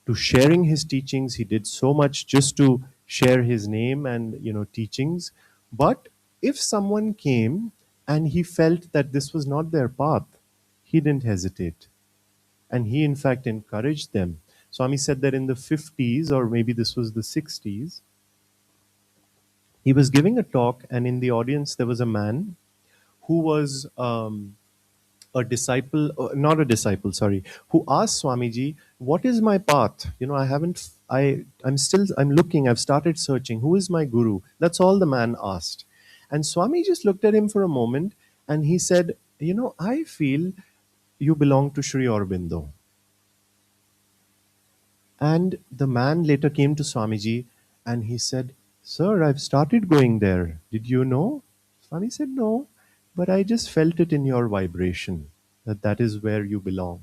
to sharing his teachings. He did so much just to share his name and teachings. But if someone came and he felt that this was not their path, he didn't hesitate. And he, in fact, encouraged them. Swami said that in the 50s, or maybe this was the 60s, he was giving a talk, and in the audience, there was a man who was a disciple, not a disciple, sorry, who asked Swamiji, "What is my path? I haven't, I'm looking, I've started searching. Who is my guru?" That's all the man asked. And Swami just looked at him for a moment and he said, "I feel you belong to Sri Aurobindo." And the man later came to Swamiji and he said, "Sir, I've started going there. Did you know?" Swami said, "No, but I just felt it in your vibration that that is where you belong."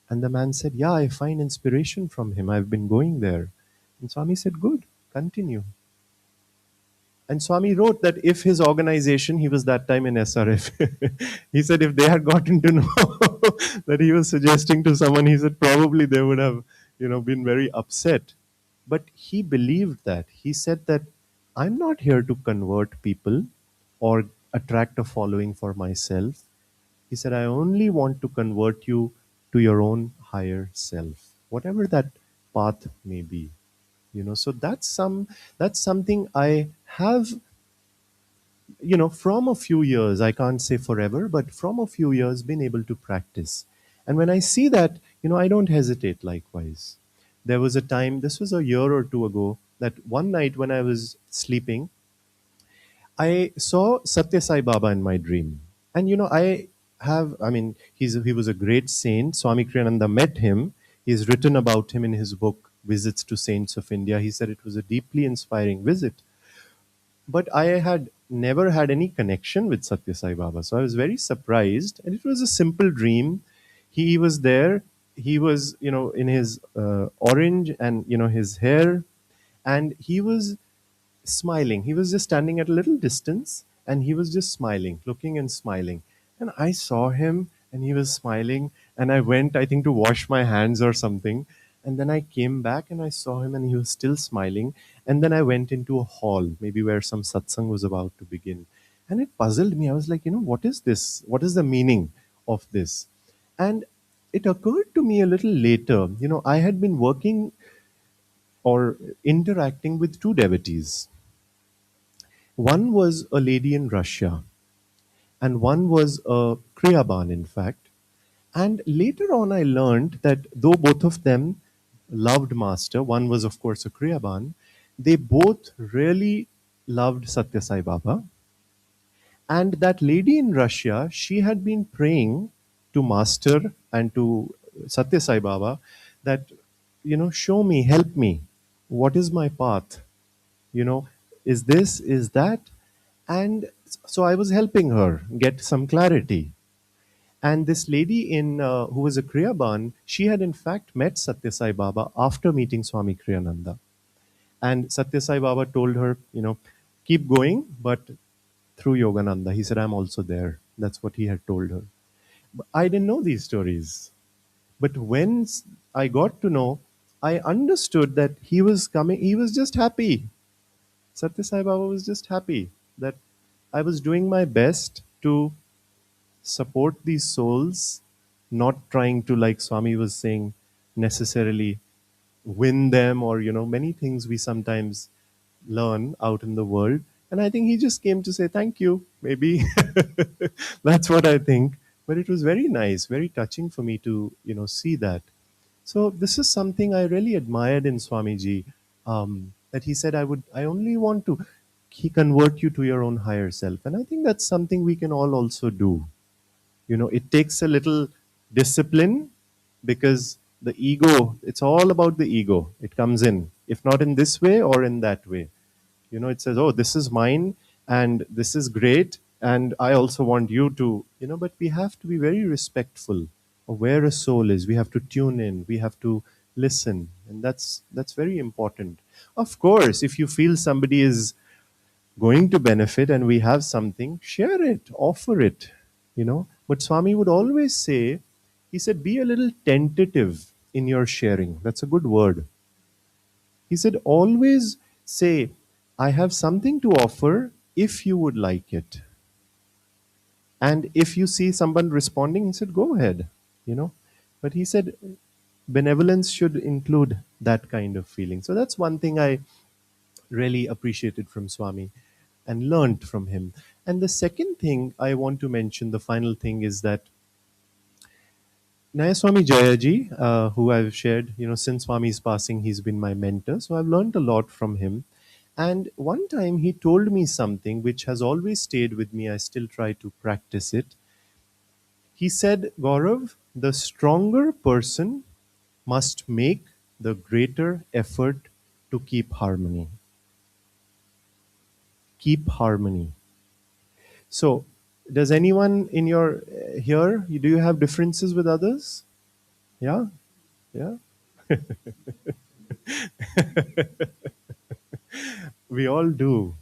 And the man said, "Yeah, I find inspiration from him. I've been going there." And Swami said, "Good, continue." And Swami wrote that if his organization, he was that time in SRF, he said if they had gotten to know that he was suggesting to someone, he said probably they would have, been very upset. But he believed that. He said that I'm not here to convert people or attract a following for myself. He said, I only want to convert you to your own higher self, whatever that path may be. So that's something I have, from a few years, I can't say forever, but from a few years, been able to practice. And when I see that, I don't hesitate likewise. There was a time, this was a year or two ago, that one night when I was sleeping, I saw Satya Sai Baba in my dream. And he was a great saint. Swami Kriyananda met him. He's written about him in his book, Visits to Saints of India. He said it was a deeply inspiring visit. But I had never had any connection with Satya Sai Baba. So I was very surprised. And it was a simple dream. He was there. He was, in his orange and, his hair. And he was smiling. He was just standing at a little distance and he was just smiling, looking and smiling. And I saw him and he was smiling. And I went, I think, to wash my hands or something. And then I came back and I saw him and he was still smiling. And then I went into a hall, maybe where some satsang was about to begin. And it puzzled me. I was like, what is this? What is the meaning of this? And it occurred to me a little later. I had been working or interacting with two devotees. One was a lady in Russia, and one was a Kriyaban, in fact. And later on, I learned that though both of them loved Master, one was, of course, a Kriyaban, they both really loved Satya Sai Baba. And that lady in Russia, she had been praying to Master and to Satya Sai Baba that, show me, help me. What is my path? you know is this, is that? And so I was helping her get some clarity. And this lady in who was a Kriyaban, she had in fact met Satya Sai Baba after meeting Swami Kriyananda. And Satya Sai Baba told her, keep going, but through Yogananda. He said, I'm also there. That's what he had told her. But I didn't know these stories. But when I got to know, I understood that he was coming, he was just happy. Satya Sai Baba was just happy that I was doing my best to support these souls, not trying to, like Swami was saying, necessarily win them, or, many things we sometimes learn out in the world. And I think he just came to say thank you, maybe. That's what I think. But it was very nice, very touching for me to, see that. So this is something I really admired in Swamiji, that he said, I only want to he convert you to your own higher self. And I think that's something we can all also do. It takes a little discipline, because the ego, it's all about the ego. It comes in, if not in this way or in that way. It says, oh, this is mine and this is great. And I also want you to, but we have to be very respectful of where a soul is. We have to tune in. We have to listen. And that's very important. Of course, if you feel somebody is going to benefit and we have something, share it, offer it. But Swami would always say He said, be a little tentative in your sharing. That's a good word. He said, always say, I have something to offer if you would like it. And if you see someone responding, he said, go ahead, you know. But he said, benevolence should include that kind of feeling. So that's one thing I really appreciated from Swami and learned from him. And the second thing I want to mention, the final thing, is that Nayaswami Jayaji, who I've shared, since Swami's passing, he's been my mentor. So I've learned a lot from him. And one time he told me something which has always stayed with me. I still try to practice it. He said, Gaurav, the stronger person must make the greater effort to keep harmony. Keep harmony. So, does anyone in your here, do you have differences with others? Yeah? Yeah? We all do.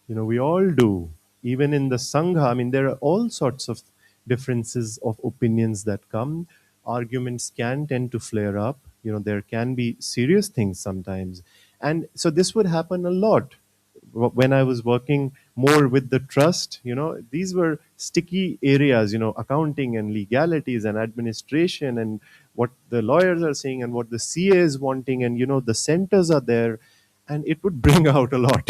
We all do. Even in the Sangha, I mean, there are all sorts of differences of opinions that come. Arguments can tend to flare up. There can be serious things sometimes. And so this would happen a lot when I was working more with the trust. These were sticky areas, accounting and legalities and administration and what the lawyers are saying and what the CA is wanting, and the centers are there, and it would bring out a lot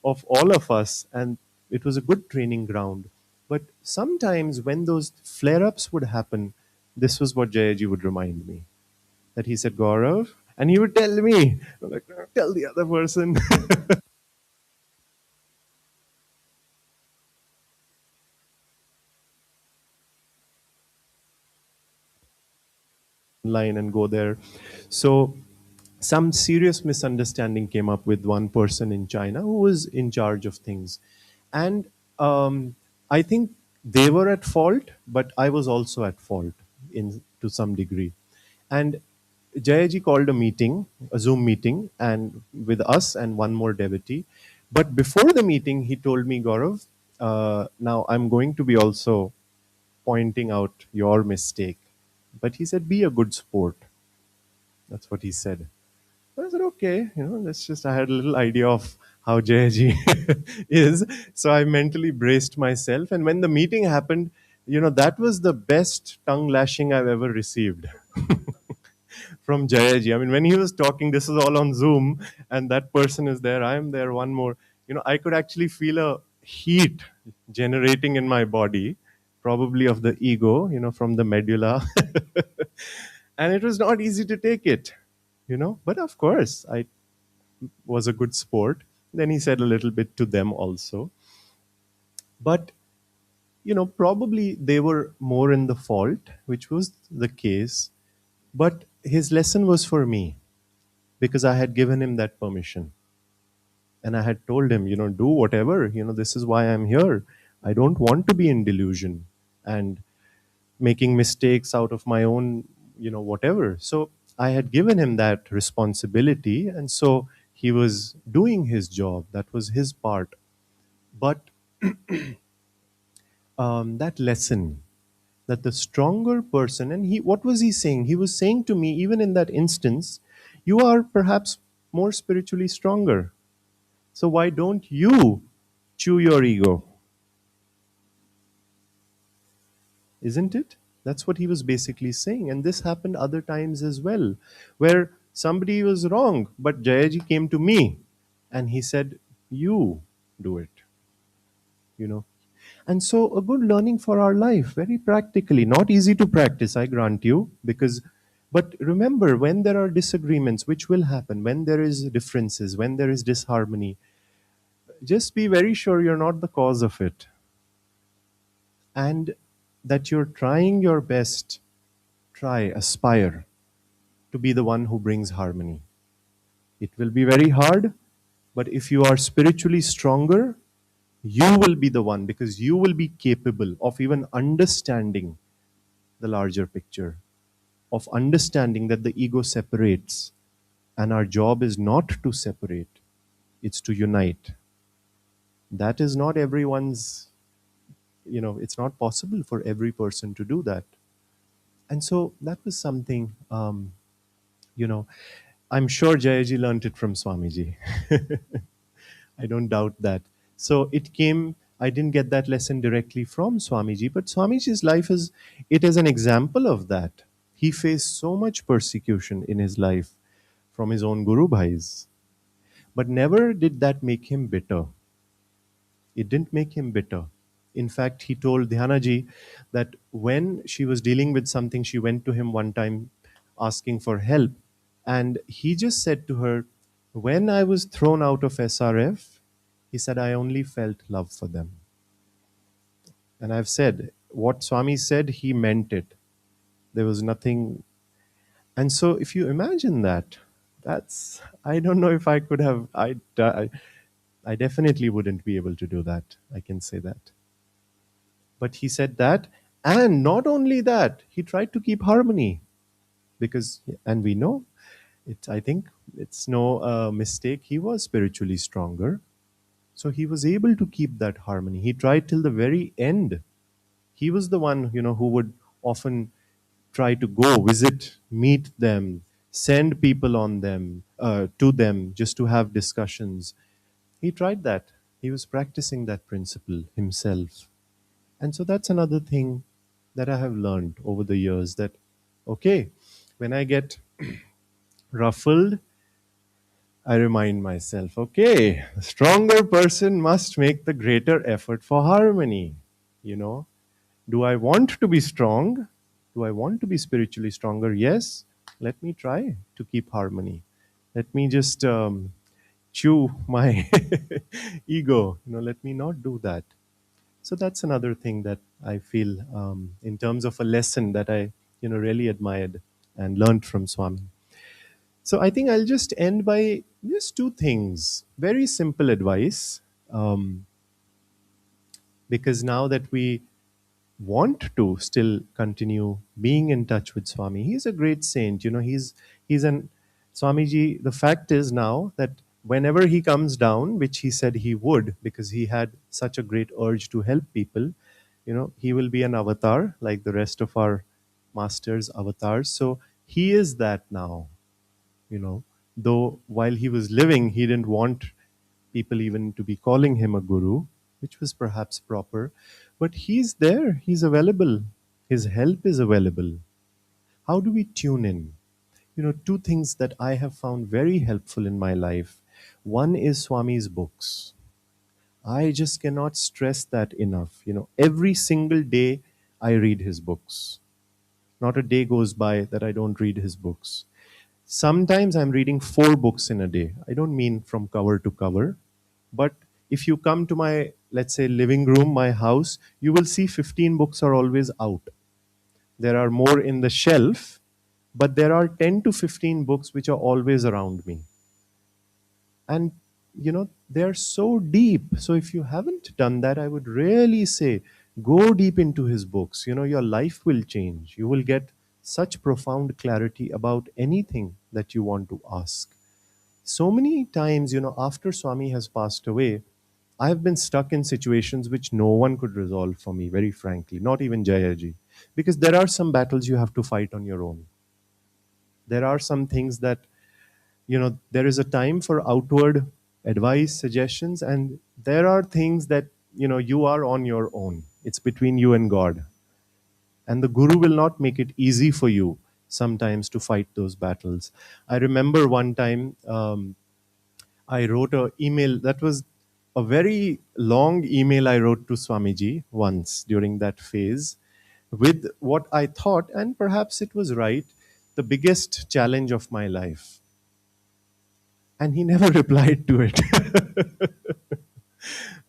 of all of us, and it was a good training ground. But sometimes when those flare ups would happen, this was what Jayaji would remind me, that he said, Gaurav, and he would tell me, I'm like, tell the other person. Line and go there. So some serious misunderstanding came up with one person in China who was in charge of things. And I think they were at fault, but I was also at fault in to some degree. And Jayaji called a meeting, a Zoom meeting, and with us and one more devotee. But before the meeting, he told me, Gaurav, now I'm going to be also pointing out your mistake. But he said, be a good sport. That's what he said. I said, okay, that's just, I had a little idea of how Jayaji is. So I mentally braced myself. And when the meeting happened, that was the best tongue lashing I've ever received from Jayaji. I mean, when he was talking, this is all on Zoom, and that person is there, I'm there, one more. I could actually feel a heat generating in my body, probably of the ego, from the medulla. And it was not easy to take it, But of course, I was a good sport. Then he said a little bit to them also. But, probably they were more in the fault, which was the case. But his lesson was for me because I had given him that permission. And I had told him, do whatever, this is why I'm here. I don't want to be in delusion and making mistakes out of my own, whatever. So I had given him that responsibility. And so he was doing his job. That was his part. But that lesson, that the stronger person, and what was he saying? He was saying to me, even in that instance, you are perhaps more spiritually stronger. So why don't you chew your ego? Isn't it? That's what he was basically saying. And this happened other times as well, where somebody was wrong, but Jayaji came to me and he said, you do it, you know. And so a good learning for our life, very practically, not easy to practice, I grant you, because but remember, when there are disagreements, which will happen, when there is differences, when there is disharmony, just be very sure you're not the cause of it. And that you're trying your best, aspire to be the one who brings harmony. It will be very hard, but if you are spiritually stronger, you will be the one, because you will be capable of even understanding the larger picture, of understanding that the ego separates, and our job is not to separate, it's to unite. That is not everyone's, it's not possible for every person to do that. And so that was something, you know, I'm sure Jayaji learned it from Swamiji. I don't doubt that. So it came, I didn't get that lesson directly from Swamiji, but Swamiji's life is, it is an example of that. He faced so much persecution in his life from his own Guru Bhais, but never did that make him bitter. It didn't make him bitter. In fact, he told Dhyanaji that when she was dealing with something, she went to him one time asking for help. And he just said to her, when I was thrown out of SRF, he said, I only felt love for them. And I've said, what Swami said, he meant it. There was nothing. And so if you imagine that, that's, I don't know if I could have, I definitely wouldn't be able to do that. I can say that. But he said that, and not only that, he tried to keep harmony because, and we know it. I think it's no mistake. He was spiritually stronger, so he was able to keep that harmony. He tried till the very end. He was the one, who would often try to go visit, meet them, send people on them to them just to have discussions. He tried that. He was practicing that principle himself. And so that's another thing that I have learned over the years that, okay, when I get ruffled, I remind myself, okay, the stronger person must make the greater effort for harmony. You know, do I want to be strong? Do I want to be spiritually stronger? Yes, let me try to keep harmony. Let me just chew my ego. Let me not do that. So that's another thing that I feel in terms of a lesson that I, really admired and learned from Swami. So I think I'll just end by just two things. Very simple advice, because now that we want to still continue being in touch with Swami, he's a great saint. He's an Swamiji. The fact is now that whenever he comes down, which he said he would, because he had such a great urge to help people, he will be an avatar like the rest of our masters avatars. So he is that now, though while he was living, he didn't want people even to be calling him a guru, which was perhaps proper. But he's there, he's available, his help is available. How do we tune in? Two things that I have found very helpful in my life. One is Swami's books. I just cannot stress that enough. Every single day I read his books. Not a day goes by that I don't read his books. Sometimes I'm reading 4 books in a day. I don't mean from cover to cover, but if you come to my, let's say, living room, my house, you will see 15 books are always out. There are more in the shelf, but there are 10 to 15 books which are always around me. And they're so deep. So if you haven't done that, I would really say go deep into his books. Your life will change. You will get such profound clarity about anything that you want to ask. So many times, after Swami has passed away, I have been stuck in situations which no one could resolve for me, very frankly, not even Jayaji. Because there are some battles you have to fight on your own. There are some things that, there is a time for outward advice, suggestions, and there are things that, you are on your own. It's between you and God. And the Guru will not make it easy for you sometimes to fight those battles. I remember one time, I wrote an email that was a very long email I wrote to Swamiji once during that phase with what I thought, and perhaps it was right, the biggest challenge of my life. And he never replied to it.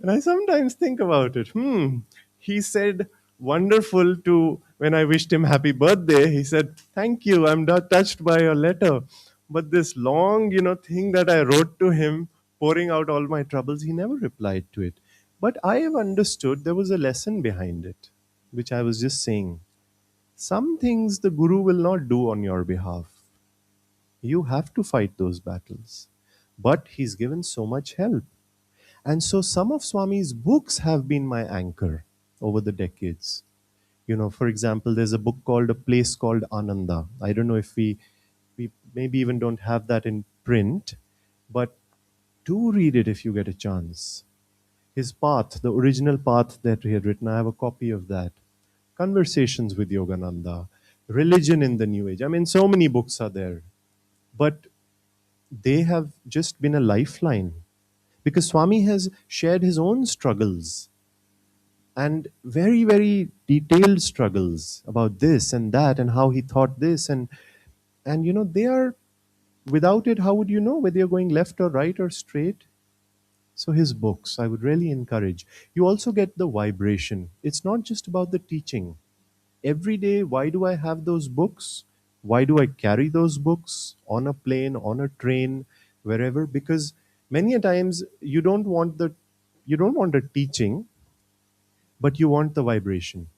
And I sometimes think about it. He said wonderful to when I wished him happy birthday. He said, "Thank you, I'm not touched by your letter." But this long, thing that I wrote to him, pouring out all my troubles, he never replied to it. But I have understood there was a lesson behind it, which I was just saying. Some things the Guru will not do on your behalf. You have to fight those battles. But he's given so much help. And so some of Swami's books have been my anchor over the decades. For example, there's a book called A Place Called Ananda. I don't know if we maybe even don't have that in print, but do read it if you get a chance. His path, the original path that he had written, I have a copy of that. Conversations with Yogananda, Religion in the New Age. I mean, so many books are there, but they have just been a lifeline because Swami has shared his own struggles and very, very detailed struggles about this and that and how he thought this. And they are, without it, how would you know whether you're going left or right or straight? So his books, I would really encourage. You also get the vibration. It's not just about the teaching. Every day, why do I have those books? Why do I carry those books on a plane, on a train, wherever? Because many a times you don't want the teaching, but you want the vibration.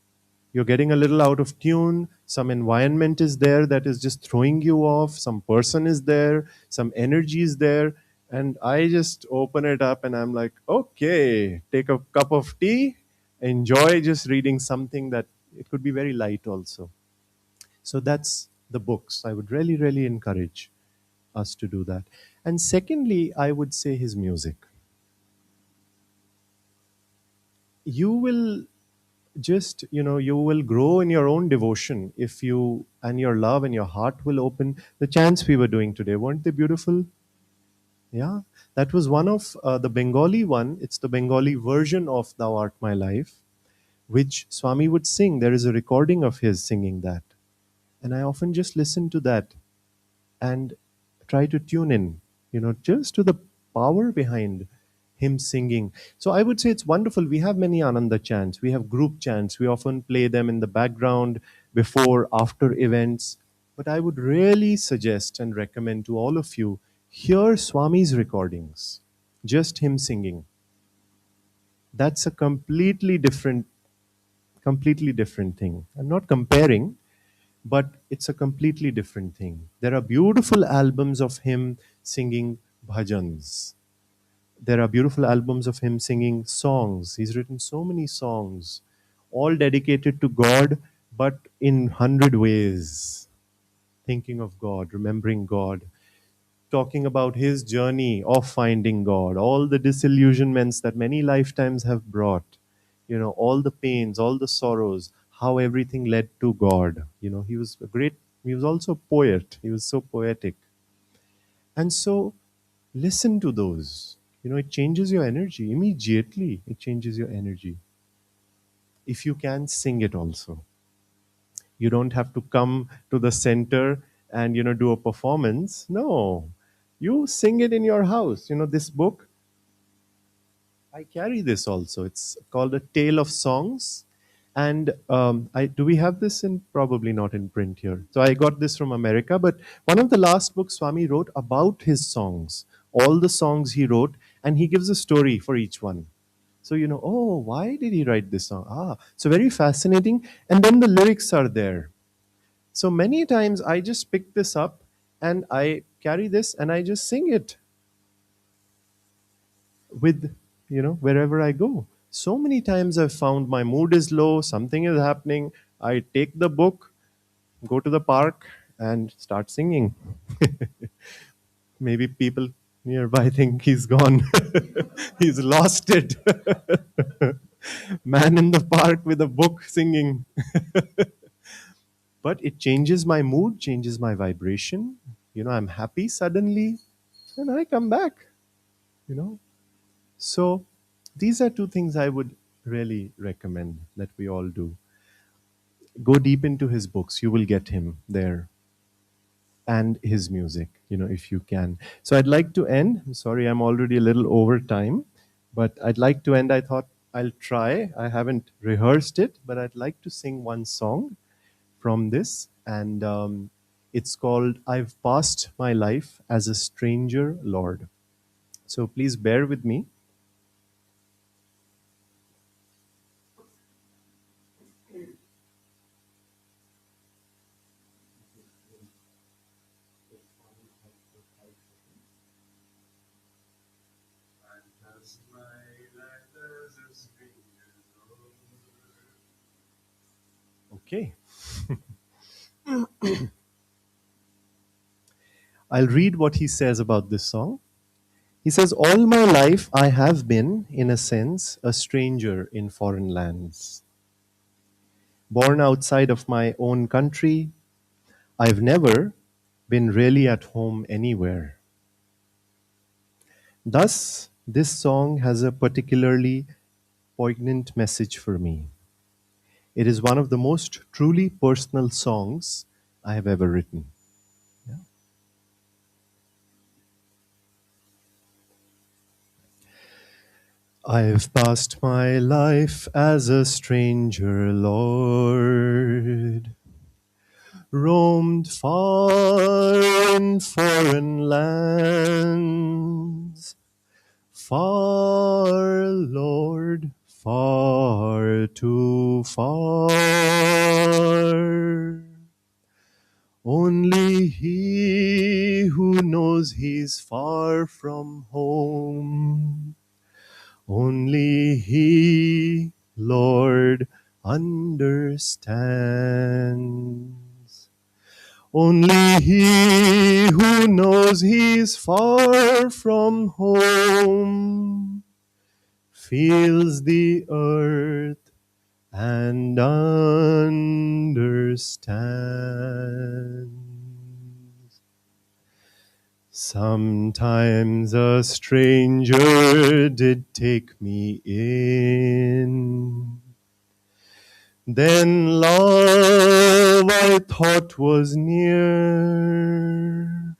You're getting a little out of tune. Some environment is there that is just throwing you off. Some person is there. Some energy is there. And I just open it up and I'm like, okay, take a cup of tea, enjoy just reading something that it could be very light also. So that's the books. I would really, really encourage us to do that. And secondly, I would say his music. You will just, you will grow in your own devotion if you, and your love and your heart will open. The chants we were doing today, weren't they beautiful? Yeah, that was one of the Bengali one. It's the Bengali version of Thou Art My Life, which Swami would sing. There is a recording of his singing that. And I often just listen to that and try to tune in, just to the power behind him singing. So I would say it's wonderful. We have many Ananda chants. We have group chants. We often play them in the background before, after events. But I would really suggest and recommend to all of you, hear Swami's recordings, just him singing. That's a completely different thing. I'm not comparing, but it's a completely different thing. There are beautiful albums of him singing bhajans. There are beautiful albums of him singing songs. He's written so many songs, all dedicated to God, but in 100 ways. Thinking of God, remembering God, talking about his journey of finding God, all the disillusionments that many lifetimes have brought, all the pains, all the sorrows, how everything led to God. He was also a poet. He was so poetic. And so listen to those. It changes your energy immediately. It changes your energy. If you can, sing it also. You don't have to come to the center and do a performance. No, you sing it in your house. This book, I carry this also. It's called A Tale of Songs. And I do we have this in, probably not in print here. So I got this from America, but one of the last books Swami wrote about his songs, all the songs he wrote, and he gives a story for each one. So oh, why did he write this song? So very fascinating. And then the lyrics are there. So many times I just pick this up and I carry this and I just sing it with, wherever I go. So many times I've found my mood is low, something is happening. I take the book, go to the park, and start singing. Maybe people nearby think he's gone, he's lost it. Man in the park with a book singing. But it changes my mood, changes my vibration. I'm happy suddenly, and I come back, you know. So these are two things I would really recommend that we all do. Go deep into his books, you will get him there, and his music, if you can. So I'd like to end. I'm sorry, I'm already a little over time, but I'd like to end. I thought I'll try. I haven't rehearsed it, but I'd like to sing one song from this, and it's called I've Passed My Life as a Stranger, Lord. So please bear with me. I've passed my life as a stranger, Lord. Okay. I'll read what he says about this song. He says, "All my life I have been, in a sense, a stranger in foreign lands. Born outside of my own country, I've never been really at home anywhere. Thus, this song has a particularly poignant message for me. It is one of the most truly personal songs I have ever written. I've passed my life as a stranger, Lord, roamed far in foreign lands, far, Lord, far too far. Only he who knows he's far from home, only he, Lord, understands. Only he who knows he's far from home feels the earth and understands. Sometimes a stranger did take me in. Then love I thought was near.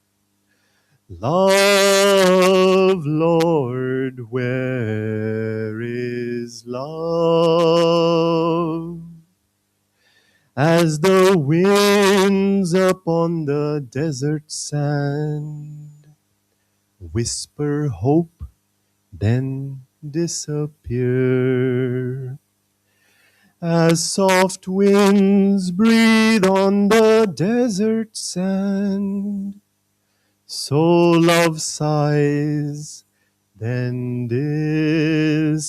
Love, Lord, where is love? As the winds upon the desert sand whisper hope, then disappear. As soft winds breathe on the desert sand, so love sighs, then disappears.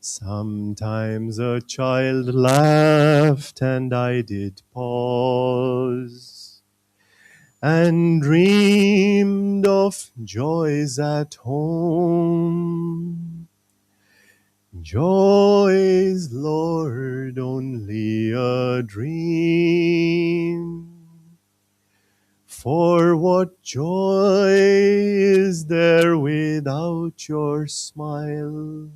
Sometimes a child laughed and I did pause and dreamed of joys at home. Joys, Lord, only a dream. For what joy is there without your smile?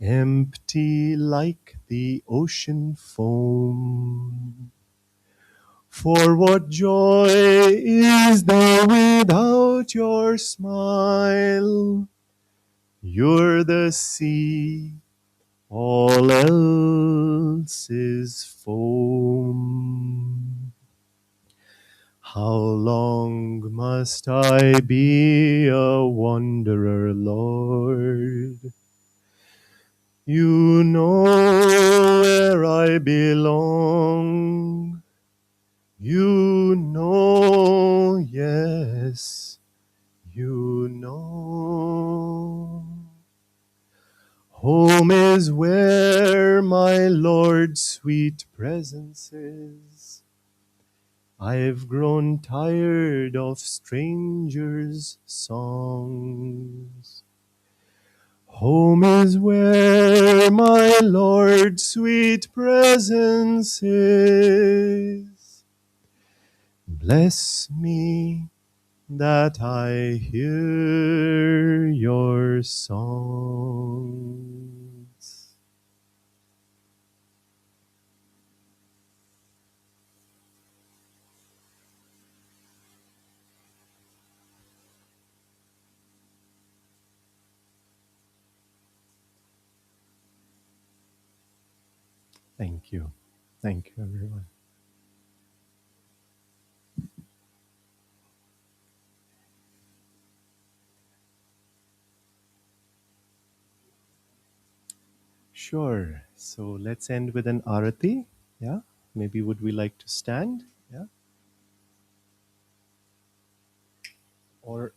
Empty like the ocean foam. For what joy is there without your smile? You're the sea, all else is foam. How long must I be a wanderer, Lord? You know where I belong. You know, yes, you know. Home is where my Lord's sweet presence is. I've grown tired of strangers' songs. Home is where my Lord's sweet presence is. Bless me that I hear your songs. Thank you. Thank you, everyone. Sure. So let's end with an arati. Yeah. Maybe would we like to stand? Yeah. Or